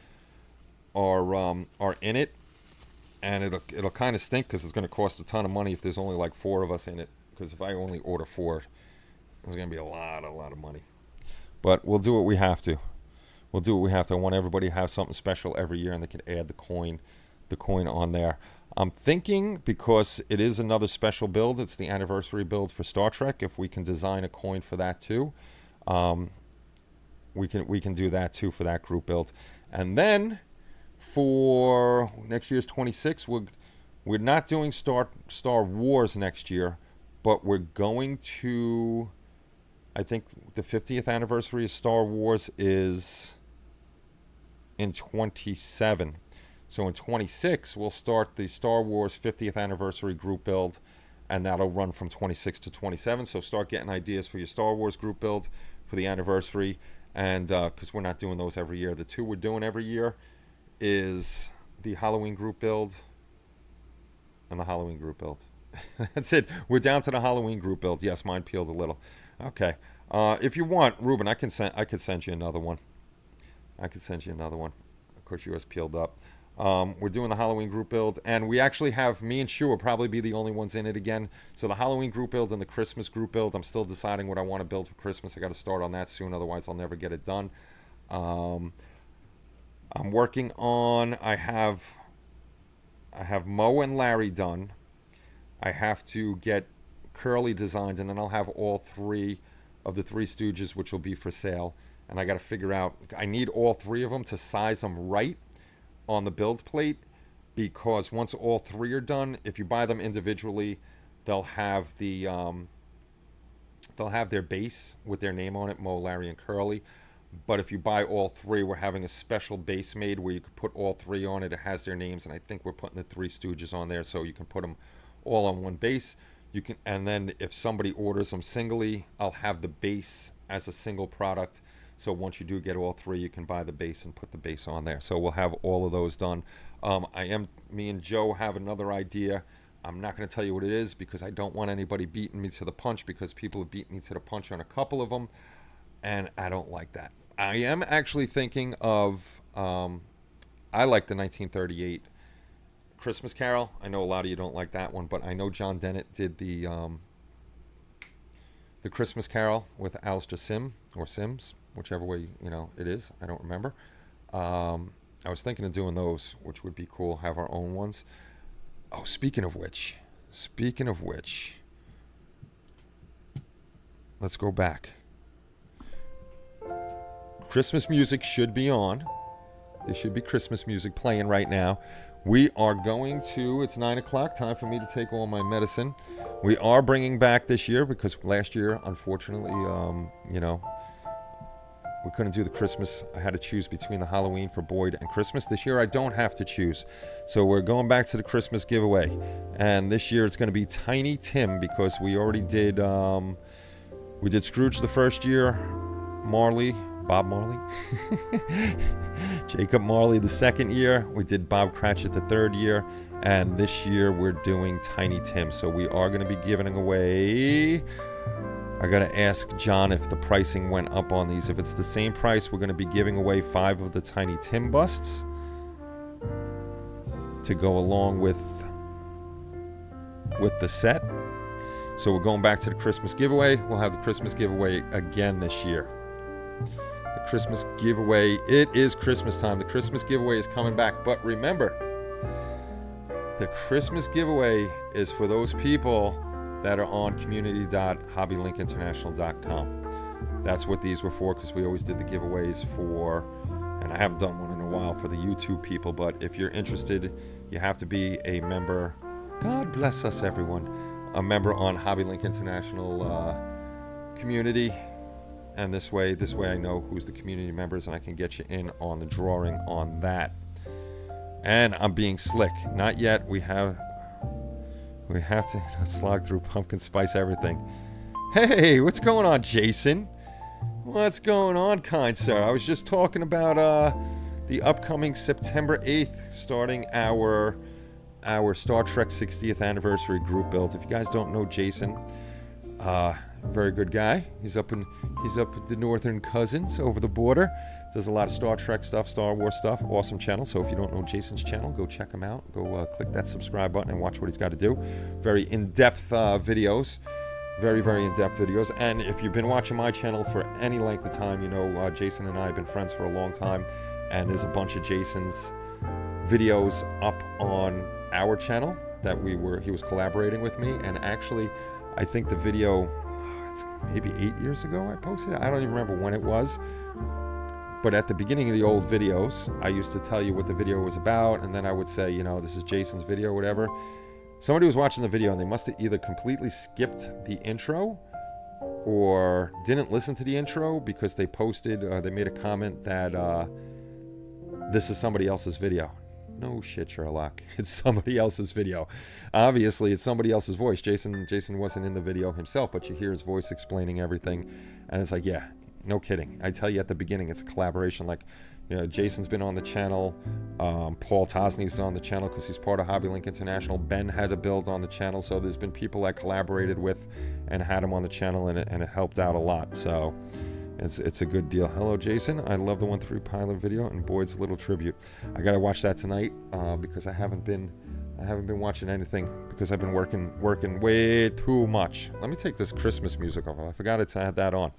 are in it, and it'll kind of stink because it's going to cost a ton of money if there's only like 4 of us in it. Because if I only order 4, it's going to be a lot of money. But we'll do what we have to. We'll do what we have to. I want everybody to have something special every year, and they can add the coin on there. I'm thinking, because it is another special build, it's the anniversary build for Star Trek. If we can design a coin for that too, we can do that too for that group build. And then for next year's 26, we're not doing Star Wars next year, but we're going to. I think the 50th anniversary of Star Wars is in 27. So in 26, we'll start the Star Wars 50th anniversary group build, and that'll run from 26 to 27. So start getting ideas for your Star Wars group build for the anniversary, and because we're not doing those every year. The 2 we're doing every year is the Halloween group build and the Halloween group build. That's it. We're down to the Halloween group build. Yes, mine peeled a little. Okay. If you want, Ruben, I could send you another one. Of course, yours peeled up. We're doing the Halloween group build, and we actually have, me and Shu will probably be the only ones in it again. So the Halloween group build and the Christmas group build, I'm still deciding what I want to build for Christmas. I got to start on that soon, otherwise I'll never get it done. I'm working on, I have Mo and Larry done. I have to get Curly designed, and then I'll have all 3 of the 3 Stooges, which will be for sale. And I got to figure out, I need all 3 of them to size them right on the build plate, because once all 3 are done, if you buy them individually, they'll have their base with their name on it, Mo, Larry, and Curly. But if you buy all 3, we're having a special base made where you can put all 3 on it. It has their names, and I think we're putting the 3 Stooges on there, so you can put them all on one base. You can, and then if somebody orders them singly, I'll have the base as a single product. So once you do get all 3, you can buy the base and put the base on there. So we'll have all of those done. Me and Joe have another idea. I'm not going to tell you what it is, because I don't want anybody beating me to the punch, because people have beaten me to the punch on a couple of them, and I don't like that. I am actually thinking of, I like the 1938 Christmas Carol. I know a lot of you don't like that one, but I know John Dennett did the Christmas Carol with Alistair Sims, whichever way it is. I don't remember. I was thinking of doing those, which would be cool. Have our own ones. Oh, speaking of which, let's go back. Christmas music should be on. There should be Christmas music playing right now. We are going to, it's 9 o'clock, time for me to take all my medicine. We are bringing back this year, because last year, unfortunately, we couldn't do the Christmas. I had to choose between the Halloween for Boyd and Christmas. This year, I don't have to choose. So we're going back to the Christmas giveaway. And this year, it's going to be Tiny Tim, because we already did, we did Scrooge the first year, Bob Marley, Jacob Marley the second year. We did Bob Cratchit the third year, and this year we're doing Tiny Tim. So we are going to be giving away. I got to ask John if the pricing went up on these. If it's the same price, we're going to be giving away 5 of the Tiny Tim busts to go along with the set. So we're going back to the Christmas giveaway. We'll have the Christmas giveaway again this year. Christmas giveaway. It is Christmas time. The Christmas giveaway is coming back. But remember, the Christmas giveaway is for those people that are on community.hobbylinkinternational.com. That's what these were for, because we always did the giveaways for, and I haven't done one in a while, for the YouTube people. But if you're interested, you have to be a member. God bless us, everyone. A member on Hobby Link International community. And this way I know who's the community members, and I can get you in on the drawing on that. And I'm being slick. Not yet. We have to slog through pumpkin spice everything. Hey, what's going on, Jason? What's going on, kind sir? I was just talking about the upcoming September 8th, starting our Star Trek 60th anniversary group build. If you guys don't know Jason, very good guy. He's up with the Northern Cousins over the border. Does a lot of Star Trek stuff, Star Wars stuff. Awesome channel. So if you don't know Jason's channel, go check him out. Go click that subscribe button and watch what he's got to do. Very in-depth videos. Very, very in-depth videos. And if you've been watching my channel for any length of time, you know Jason and I have been friends for a long time. And there's a bunch of Jason's videos up on our channel that he was collaborating with me. And actually, I think the video, it's maybe 8 years ago I posted it. I don't even remember when it was. But at the beginning of the old videos, I used to tell you what the video was about, and then I would say, you know, this is Jason's video or whatever. Somebody was watching the video, and they must have either completely skipped the intro or didn't listen to the intro because they they made a comment that this is somebody else's video. No shit, Sherlock. It's somebody else's video. Obviously, it's somebody else's voice. Jason wasn't in the video himself, but you hear his voice explaining everything, and it's like, yeah. No kidding. I tell you at the beginning, it's a collaboration. Like, you know, Jason's been on the channel. Paul Tosney's on the channel because he's part of HobbyLink International. Ben had a build on the channel. So there's been people I collaborated with and had him on the channel, and it helped out a lot. So it's a good deal. Hello, Jason. I love the 1-3 pilot video and Boyd's little tribute. I got to watch that tonight because I haven't been watching anything because I've been working way too much. Let me take this Christmas music off. I forgot to add that on.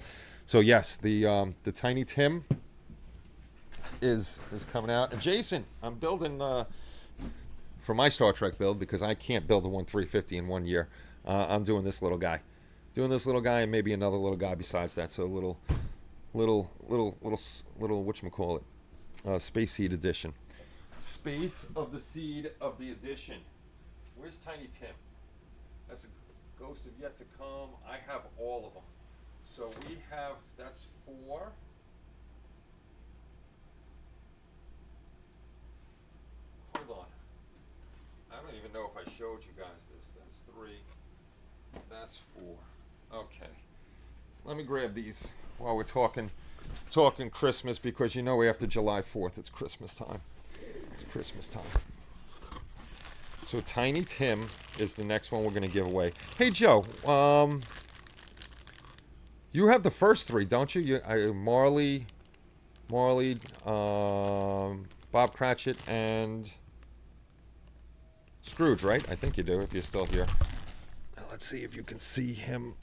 So yes, the Tiny Tim is coming out. And Jason, I'm building for my Star Trek build because I can't build a 1-350 in 1 year. I'm doing this little guy, and maybe another little guy besides that. So a little whatchamacallit, Space Seed edition. Space of the Seed of the edition. Where's Tiny Tim? That's a ghost of yet to come. I have all of them. So we have, that's 4. Hold on. I don't even know if I showed you guys this. That's 3. That's 4. Okay. Let me grab these while we're talking Christmas, because you know after July 4th it's Christmas time. It's Christmas time. So Tiny Tim is the next one we're going to give away. Hey Joe, you have the first 3, don't you? Marley, Bob Cratchit, and Scrooge, right? I think you do, if you're still here. Now let's see if you can see him.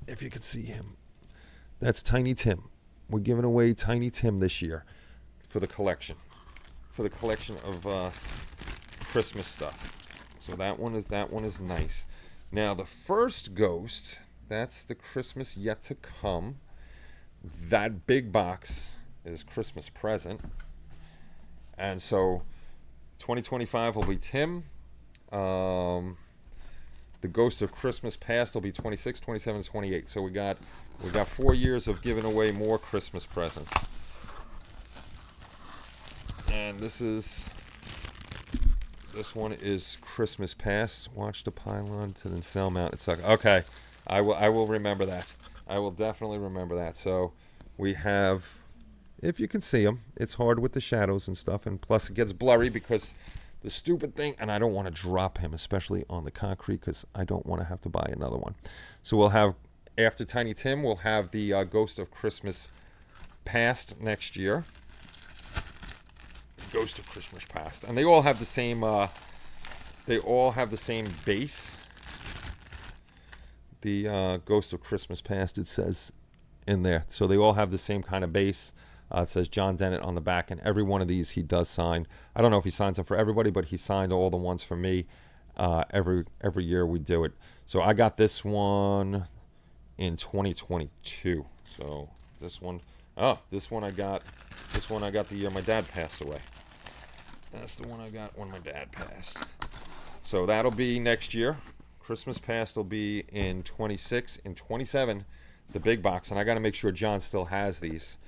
That's Tiny Tim. We're giving away Tiny Tim this year for the collection. Of Christmas stuff. So that one is nice. Now the first ghost, that's the Christmas yet to come. That big box is Christmas present. And so 2025 will be Tim. The Ghost of Christmas Past will be 26, 27, 28. So we got 4 years of giving away more Christmas presents. And this one is Christmas Past. Watch the pylon to the cell mount. It's like, okay, I will remember that. I will definitely remember that. So we have, if you can see them, it's hard with the shadows and stuff, and plus it gets blurry because the stupid thing, and I don't want to drop him, especially on the concrete, because I don't want to have to buy another one. So we'll have, after Tiny Tim, we'll have the Ghost of Christmas Past next year. Ghost of Christmas Past, and they all have the same base. The Ghost of Christmas Past, it says in there, so they all have the same kind of base. It says John Dennett on the back, and every one of these he does sign. I don't know if he signs them for everybody, but he signed all the ones for me. Every year we do it. So I got this one in 2022. So this one I got the year my dad passed away. That's the one I got when my dad passed. So that'll be next year. Christmas Past will be in 26. In 27, the big box, and I got to make sure John still has these.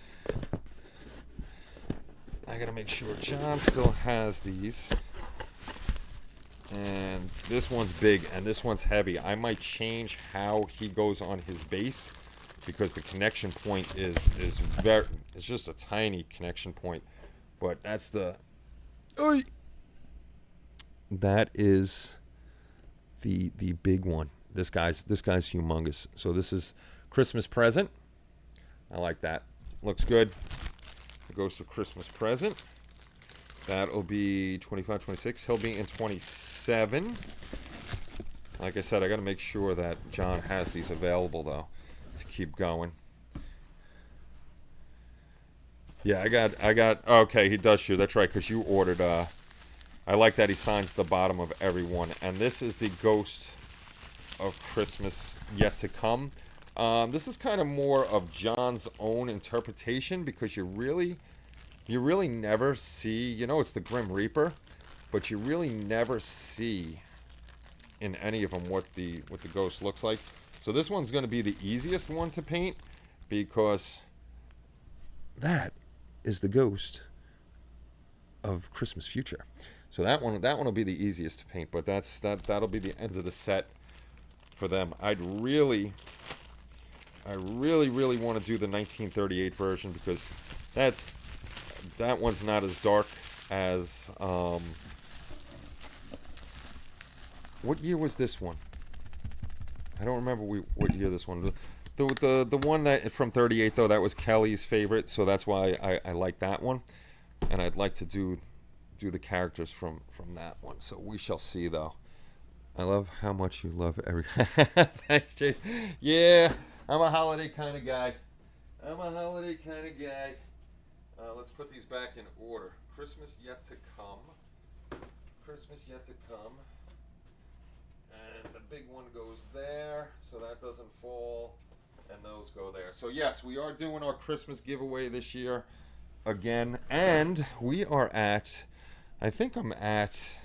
I got to make sure John still has these. And this one's big, and this one's heavy. I might change how he goes on his base, because the connection point is very, it's just a tiny connection point. But that's the, that is the big one. This guy's humongous. So this is Christmas present. I like that. Looks good. It goes to Christmas present. That'll be 25, 26. He'll be in 27. Like I said, I got to make sure that John has these available, though, to keep going. Yeah, I got. Okay, he does shoot. That's right, because you ordered. I like that he signs the bottom of every one. And this is the Ghost of Christmas Yet to Come. This is kind of more of John's own interpretation, because you really never see, you know, it's the Grim Reaper, but you really never see in any of them what the ghost looks like. So this one's going to be the easiest one to paint, because that is the Ghost of Christmas Future. So that one will be the easiest to paint, but that'll be the end of the set for them. I really want to do the 1938 version, because that one's not as dark as what year was this one? I don't remember what year this one was. The one that from 38, though, that was Kelly's favorite, so that's why I like that one. And I'd like to do the characters from that one. So we shall see, though. I love how much you love every. Thanks, Chase. Yeah, I'm a holiday kind of guy. Let's put these back in order. Christmas Yet to Come. Christmas Yet to Come. And the big one goes there, so that doesn't fall. And those go there. So yes, we are doing our Christmas giveaway this year again. And we are at, I think I'm at,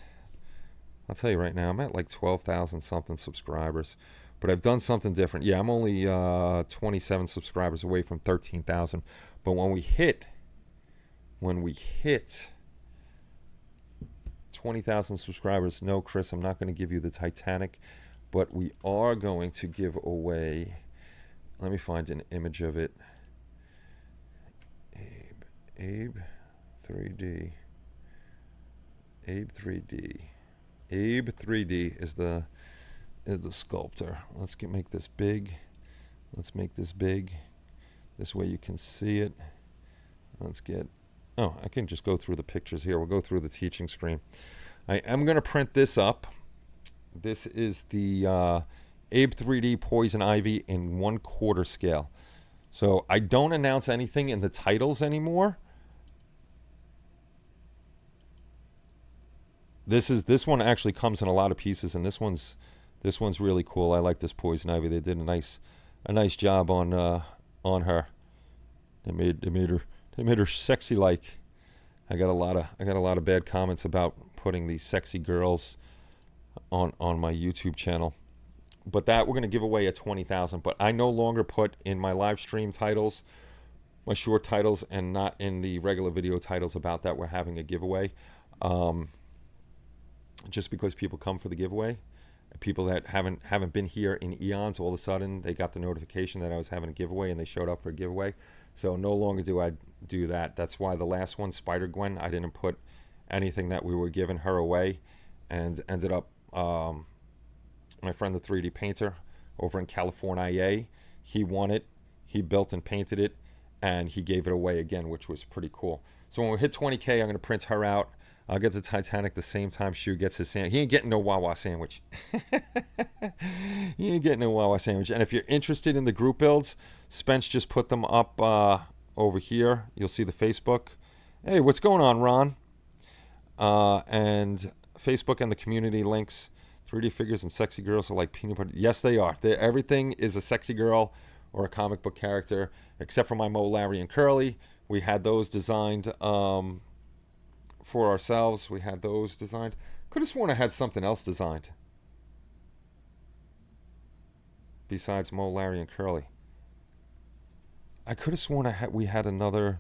I'll tell you right now, I'm at like 12,000 something subscribers. But I've done something different. Yeah, I'm only 27 subscribers away from 13,000. But when we hit 20,000 subscribers, no, Chris, I'm not going to give you the Titanic, but we are going to give away, let me find an image of it. Abe 3D. Abe 3D. Abe 3D is the sculptor. Let's make this big. Let's make this big. This way you can see it. Let's get, oh, I can just go through the pictures here. We'll go through the teaching screen. I am going to print this up. This is the Abe 3D Poison Ivy in 1/4 scale. So I don't announce anything in the titles anymore. This one actually comes in a lot of pieces, and this one's really cool. I like this Poison Ivy. They did a nice job on her. They made her sexy like. I got a lot of bad comments about putting these sexy girls on my YouTube channel. But that we're going to give away at 20,000. But I no longer put in my live stream titles, my short titles, and not in the regular video titles about that we're having a giveaway. Just because people come for the giveaway. People that haven't been here in eons, all of a sudden they got the notification that I was having a giveaway and they showed up for a giveaway. So no longer do I do that. That's why the last one, Spider-Gwen, I didn't put anything that we were giving her away, and ended up my friend the 3D painter over in California, he won it, he built and painted it, and he gave it away again, which was pretty cool. So when we hit 20K, I'm going to print her out. I'll get the Titanic the same time Shu gets his sandwich. He ain't getting no Wawa sandwich. He ain't getting no Wawa sandwich. And if you're interested in the group builds, Spence just put them up over here. You'll see the Facebook. Hey, what's going on, Ron? And Facebook and the community links. 3D figures and sexy girls are like peanut butter. Yes, they are. Everything is a sexy girl or a comic book character, except for my Mo, Larry, and Curly. We had those designed for ourselves. We had those designed. Could have sworn I had something else designed besides Mo, Larry, and Curly. I could have sworn we had another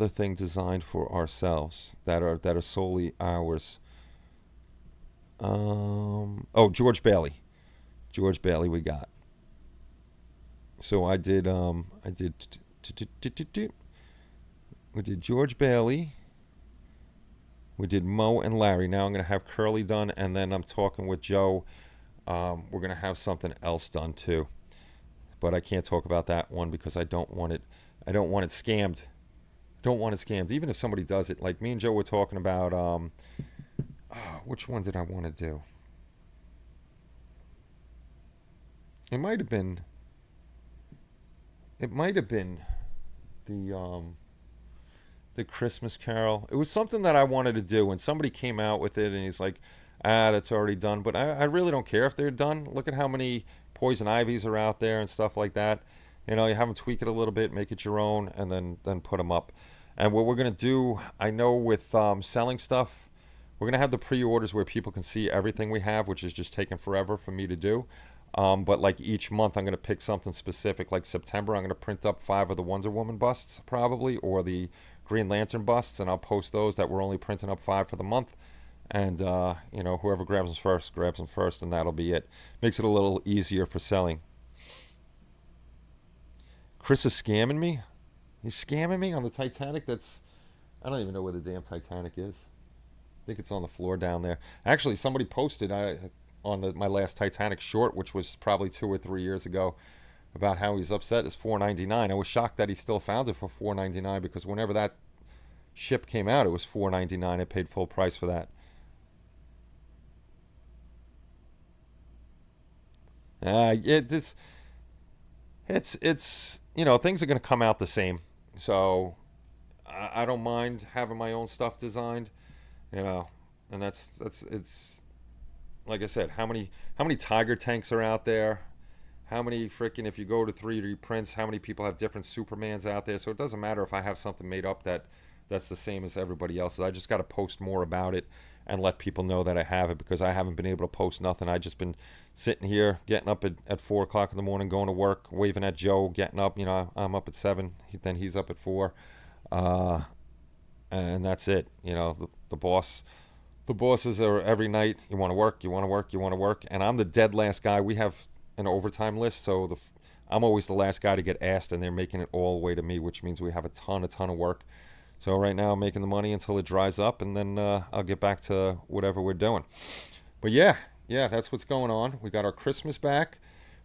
thing designed for ourselves that are solely ours. Oh, George Bailey we got. So we did George Bailey, we did Mo and Larry. Now I'm gonna have Curly done, and then I'm talking with Joe. We're gonna have something else done too, but I can't talk about that one because I don't want it scammed. Don't want it scammed. Even if somebody does it, like me and Joe were talking about. Which one did I want to do? It might have been the Christmas Carol. It was something that I wanted to do, and somebody came out with it, and he's like, that's already done. But I really don't care if they're done. Look at how many poison ivies are out there and stuff like that. You know, you have them tweak it a little bit, make it your own, and then put them up. And what we're going to do, I know with selling stuff, we're going to have the pre-orders where people can see everything we have, which is just taking forever for me to do. But like each month, I'm going to pick something specific. Like September, I'm going to print up 5 of the Wonder Woman busts, probably, or the Green Lantern busts, and I'll post those that we're only printing up 5 for the month. And, you know, whoever grabs them first, and that'll be it. Makes it a little easier for selling. Chris is scamming me. He's scamming me on the Titanic. I don't even know where the damn Titanic is. I think it's on the floor down there. Actually, somebody posted on my last Titanic short, which was probably 2 or 3 years ago, about how he's upset. It's $4.99. I was shocked that he still found it for $4.99 because whenever that ship came out, it was $4.99. I paid full price for that. It's you know, things are going to come out the same. So I don't mind having my own stuff designed, you know, and that's it's like I said, how many Tiger tanks are out there? How many freaking, if you go to 3D prints, how many people have different Supermans out there? So it doesn't matter if I have something made up that's the same as everybody else's. I just got to post more about it and let people know that I have it, because I haven't been able to post nothing. I just been sitting here, getting up at 4 o'clock in the morning, going to work, waving at Joe, getting up. You know, I'm up at 7, then he's up at 4, and that's it. You know, the bosses are every night. You want to work, and I'm the dead last guy. We have an overtime list, so I'm always the last guy to get asked, and they're making it all the way to me, which means we have a ton of work. So right now I'm making the money until it dries up, and then I'll get back to whatever we're doing. But yeah, that's what's going on. We got our Christmas back.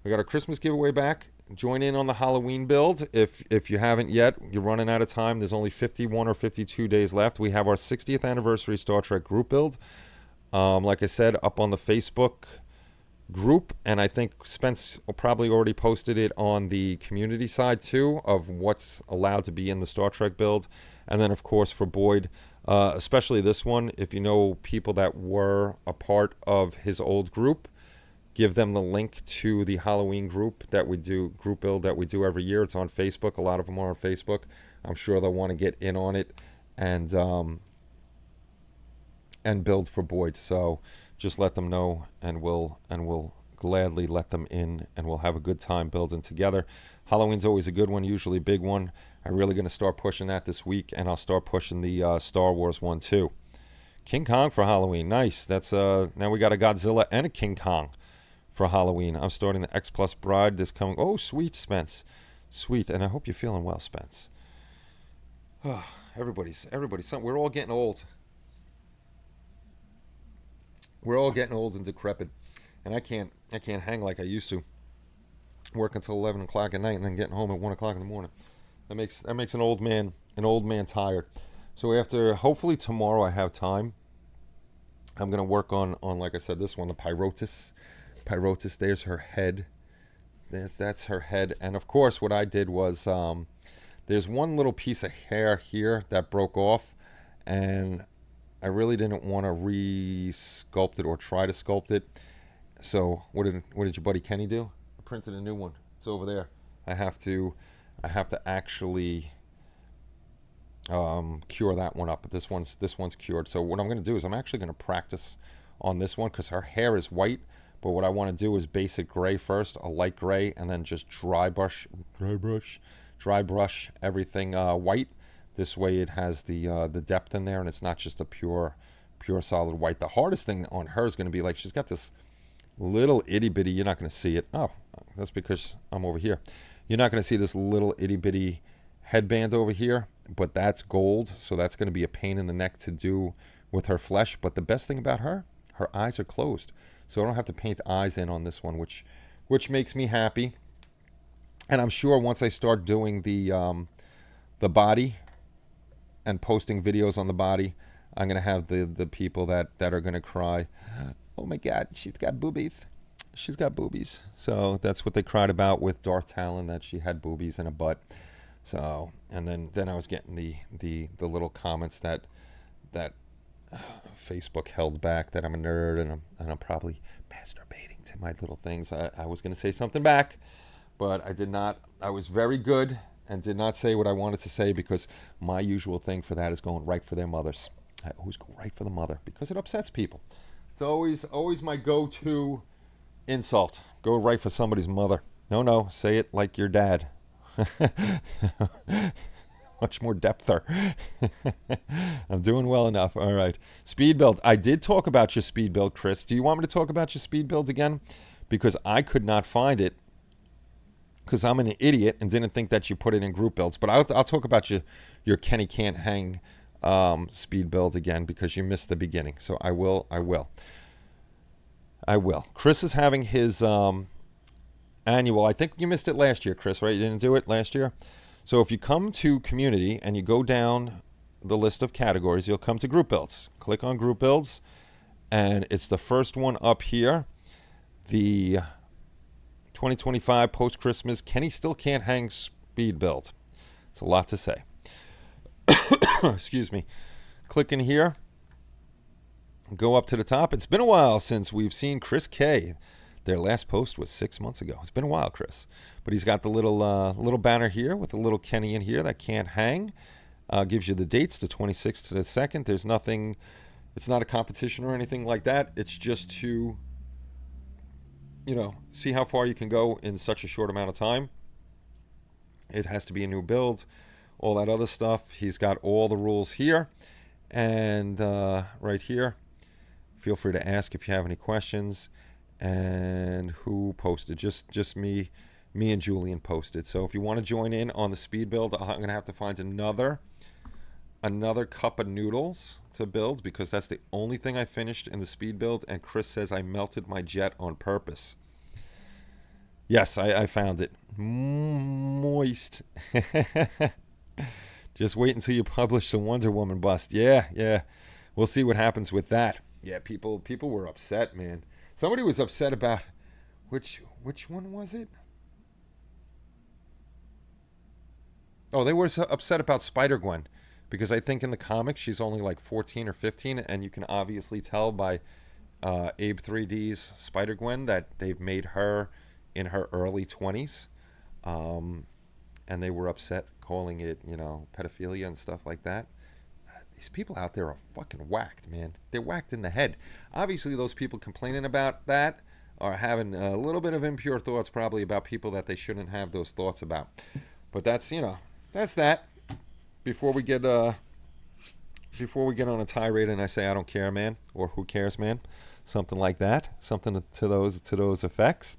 We got our Christmas giveaway back. Join in on the Halloween build. If you haven't yet, you're running out of time. There's only 51 or 52 days left. We have our 60th anniversary Star Trek group build. Like I said, up on the Facebook group, and I think Spence probably already posted it on the community side too, of what's allowed to be in the Star Trek build. And then of course for Boyd, especially this one, if you know people that were a part of his old group, give them the link to the Halloween group build that we do every year. It's on Facebook. A lot of them are on Facebook. I'm sure they'll want to get in on it and build for Boyd. So just let them know, and we'll gladly let them in, and we'll have a good time building together. Halloween's always a good one, usually a big one. I'm really going to start pushing that this week, and I'll start pushing the Star Wars one too. King Kong for Halloween, nice. That's now we got a Godzilla and a King Kong for Halloween. I'm starting the X Plus Bride this coming. Oh, sweet, Spence, sweet, and I hope you're feeling well, Spence. Oh, everybody's. We're all getting old. We're all getting old and decrepit, and I can't hang like I used to. Work until 11 o'clock at night and then getting home at 1 o'clock in the morning. That makes an old man tired. So after, hopefully tomorrow I have time, I'm gonna work on like I said, this one, the Pyrotis. There's her head. That's her head. And of course, what I did was there's one little piece of hair here that broke off, and I really didn't want to re-sculpt it or try to sculpt it. So what did your buddy Kenny do? I printed a new one. It's over there. I have to actually cure that one up. But this one's cured. So what I'm going to do is I'm actually going to practice on this one, because her hair is white. But what I want to do is basic gray first, a light gray, and then just dry brush dry brush everything white. This way it has the depth in there, and it's not just a pure solid white. The hardest thing on her is going to be, like, she's got this little itty bitty, you're not going to see it. Oh, that's because I'm over here. You're not going to see this little itty bitty headband over here, but that's gold, so that's going to be a pain in the neck to do with her flesh. But the best thing about her eyes are closed, so I don't have to paint eyes in on this one, which makes me happy. And I'm sure once I start doing the body and posting videos on the body, I'm going to have the people that are going to cry, oh my God, she's got boobies. She's got boobies. So that's what they cried about with Darth Talon, that she had boobies and a butt. So, and then I was getting the little comments that Facebook held back, that I'm a nerd and I'm probably masturbating to my little things. I was going to say something back, but I did not. I was very good and did not say what I wanted to say, because my usual thing for that is going right for their mothers. I always go right for the mother because it upsets people. It's always my go-to insult. Go right for somebody's mother. No, say it like your dad. Much more depther. I'm doing well enough. All right. Speed build. I did talk about your speed build, Chris. Do you want me to talk about your speed build again? Because I could not find it, because I'm an idiot and didn't think that you put it in group builds. But I'll talk about your Kenny Can't Hang speed build again, because you missed the beginning. So I will. Chris is having his annual. I think you missed it last year, Chris, right? You didn't do it last year? So if you come to community and you go down the list of categories, you'll come to group builds. Click on group builds, and it's the first one up here. The 2025 post-Christmas Kenny Still Can't Hang speed build. It's a lot to say. Excuse me. Click in here. Go up to the top. It's been a while since we've seen Chris K. Their last post was 6 months ago. It's been a while, Chris. But he's got the little banner here with a little Kenny in here that can't hang. Gives you the dates, the 26th to the 2nd. There's nothing. It's not a competition or anything like that. It's just to, see how far you can go in such a short amount of time. It has to be a new build. All that other stuff. He's got all the rules here. And right here. Feel free to ask if you have any questions. And who posted? Just me and Julian posted. So if you want to join in on the speed build, I'm going to have to find another cup of noodles to build, because that's the only thing I finished in the speed build. And Chris says I melted my jet on purpose. Yes, I found it. Moist. Just wait until you publish the Wonder Woman bust. Yeah. We'll see what happens with that. Yeah, people were upset, man. Somebody was upset about which one was it? Oh, they were upset about Spider-Gwen, because I think in the comics she's only like 14 or 15, and you can obviously tell by Abe 3D's Spider-Gwen that they've made her in her early 20s, and they were upset, calling it, pedophilia and stuff like that. These people out there are fucking whacked, man. They're whacked in the head. Obviously, those people complaining about that are having a little bit of impure thoughts, probably, about people that they shouldn't have those thoughts about. But that's, that's that. Before we get on a tirade and I say I don't care, man, or who cares, man, something like that, something to those effects.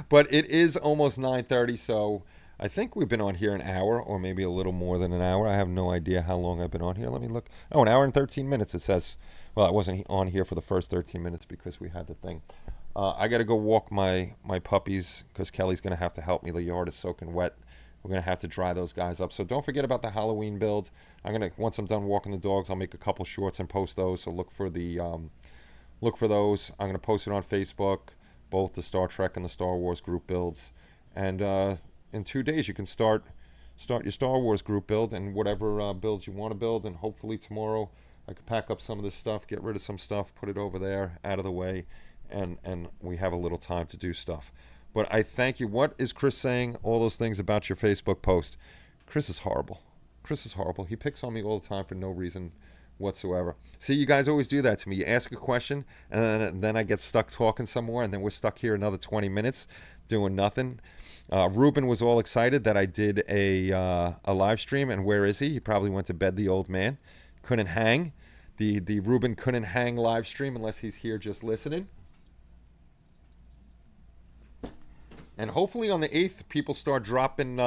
But it is almost 9:30, so I think we've been on here an hour, or maybe a little more than an hour. I have no idea how long I've been on here. Let me look. Oh, an hour and 13 minutes, it says. Well, I wasn't on here for the first 13 minutes because we had the thing. I got to go walk my puppies, because Kelly's going to have to help me. The yard is soaking wet. We're going to have to dry those guys up. So don't forget about the Halloween build. Once I'm done walking the dogs, I'll make a couple shorts and post those. So look for those. I'm going to post it on Facebook, both the Star Trek and the Star Wars group builds. And in 2 days, you can start your Star Wars group build and whatever builds you want to build. And hopefully tomorrow I can pack up some of this stuff, get rid of some stuff, put it over there, out of the way, and we have a little time to do stuff. But I thank you. What is Chris saying? All those things about your Facebook post. Chris is horrible. He picks on me all the time for no reason whatsoever. See, you guys always do that to me. You ask a question, and then I get stuck talking some more, and then we're stuck here another 20 minutes. doing nothing. Ruben was all excited that I did a live stream, and where is he? He probably went to bed, the old man. Couldn't hang. The Ruben couldn't hang live stream unless he's here just listening. And hopefully on the 8th, people start dropping...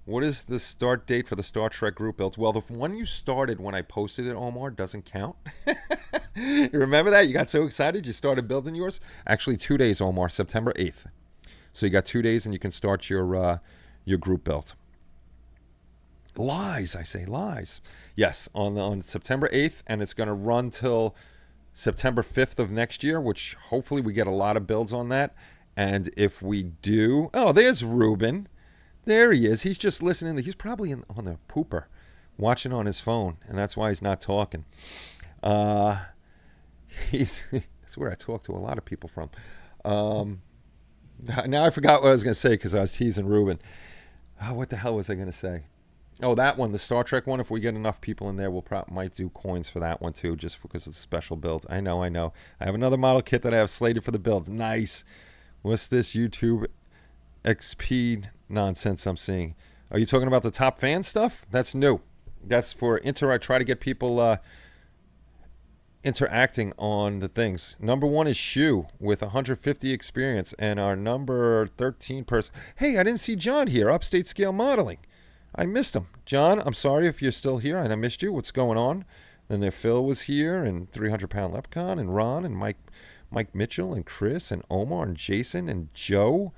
what is the start date for the Star Trek group builds? Well, the one you started when I posted it, Omar, doesn't count. You remember that? You got so excited you started building yours? Actually, 2 days, Omar, September 8th. So you got 2 days and you can start your group build. Lies, I say, lies. Yes, on September 8th, and it's going to run till September 5th of next year, which hopefully we get a lot of builds on that. And if we do... Oh, there's Ruben. There he is. He's just listening. He's probably on the pooper, watching on his phone, and that's why he's not talking. That's where I talk to a lot of people from. Now I forgot what I was going to say because I was teasing Ruben. Oh, what the hell was I going to say? Oh, that one, the Star Trek one. If we get enough people in there, we'll might do coins for that one too, just because it's a special build. I know. I have another model kit that I have slated for the build. Nice. What's this YouTube XP nonsense I'm seeing? Are you talking about the top fan stuff? That's new. That's for I try to get people interacting on the things. Number 1 is Shu with 150 experience, and our number 13 person. Hey, I didn't see John here. Upstate Scale Modeling. I missed him. John, I'm sorry if you're still here and I missed you. What's going on? And then Phil was here, and 300-pound Lepcon, and Ron, and Mike Mitchell, and Chris, and Omar, and Jason, and Joe.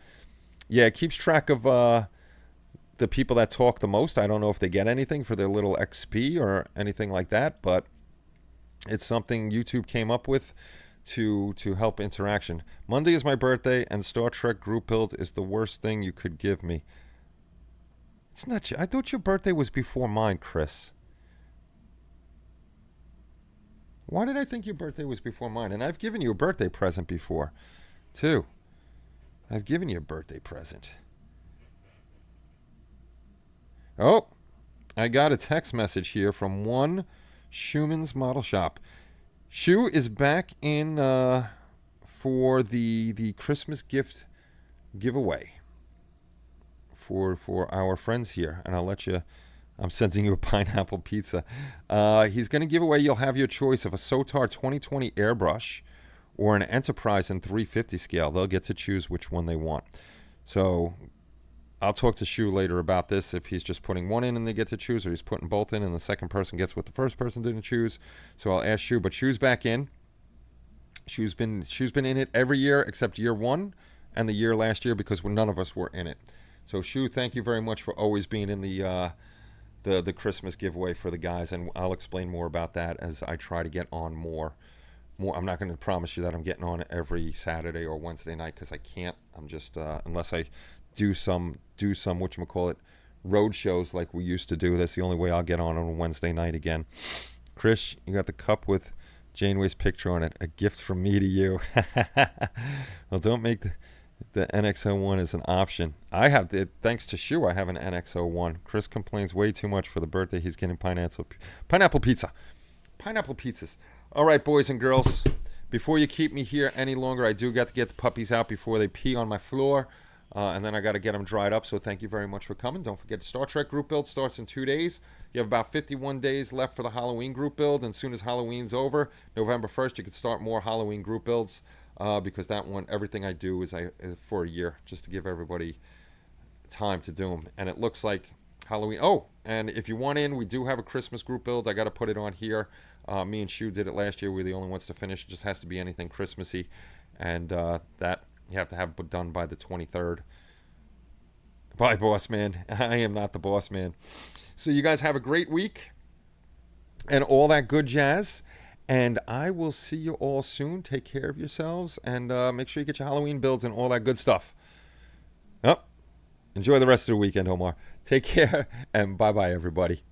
Yeah, it keeps track of the people that talk the most. I don't know if they get anything for their little XP or anything like that, but it's something YouTube came up with to help interaction. Monday is my birthday, and Star Trek group build is the worst thing you could give me. It's not. I thought your birthday was before mine, Chris. Why did I think your birthday was before mine? And I've given you a birthday present before, too. I've given you a birthday present. Oh, I got a text message here from one Schumann's Model Shop. Shu is back in for the Christmas gift giveaway for our friends here, and I'll let you. I'm sending you a pineapple pizza. He's going to give away. You'll have your choice of a Sotar 2020 airbrush or an Enterprise in 350 scale. They'll get to choose which one they want. So I'll talk to Shu later about this, if he's just putting one in and they get to choose, or he's putting both in and the second person gets what the first person didn't choose. So I'll ask Shu, but Shu's back in. Shu's been in it every year except year 1 and the year last year because none of us were in it. So Shu, thank you very much for always being in the Christmas giveaway for the guys, and I'll explain more about that as I try to get on more. I'm not going to promise you that I'm getting on every Saturday or Wednesday night because I can't. I'm just unless I do some whatchamacallit road shows like we used to do. That's the only way I'll get on a Wednesday night again. Chris, you got the cup with Janeway's picture on it. A gift from me to you. Well, don't make the NX01 is an option. I have thanks to Shu, I have an NX01. Chris complains way too much for the birthday. He's getting pineapple pizza. Pineapple pizzas. All right, boys and girls. Before you keep me here any longer, I do got to get the puppies out before they pee on my floor. And then I got to get them dried up. So thank you very much for coming. Don't forget, Star Trek group build starts in 2 days. You have about 51 days left for the Halloween group build. And as soon as Halloween's over, November 1st, you can start more Halloween group builds. Because that one, everything I do is for a year, just to give everybody time to do them. And it looks like Halloween. Oh, and if you want in, we do have a Christmas group build. I got to put it on here. Me and Shu did it last year. We were the only ones to finish. It just has to be anything Christmassy. And that you have to have done by the 23rd. Bye, boss man. I am not the boss man. So you guys have a great week and all that good jazz. And I will see you all soon. Take care of yourselves. And make sure you get your Halloween builds and all that good stuff. Oh, enjoy the rest of the weekend, Omar. Take care. And bye-bye, everybody.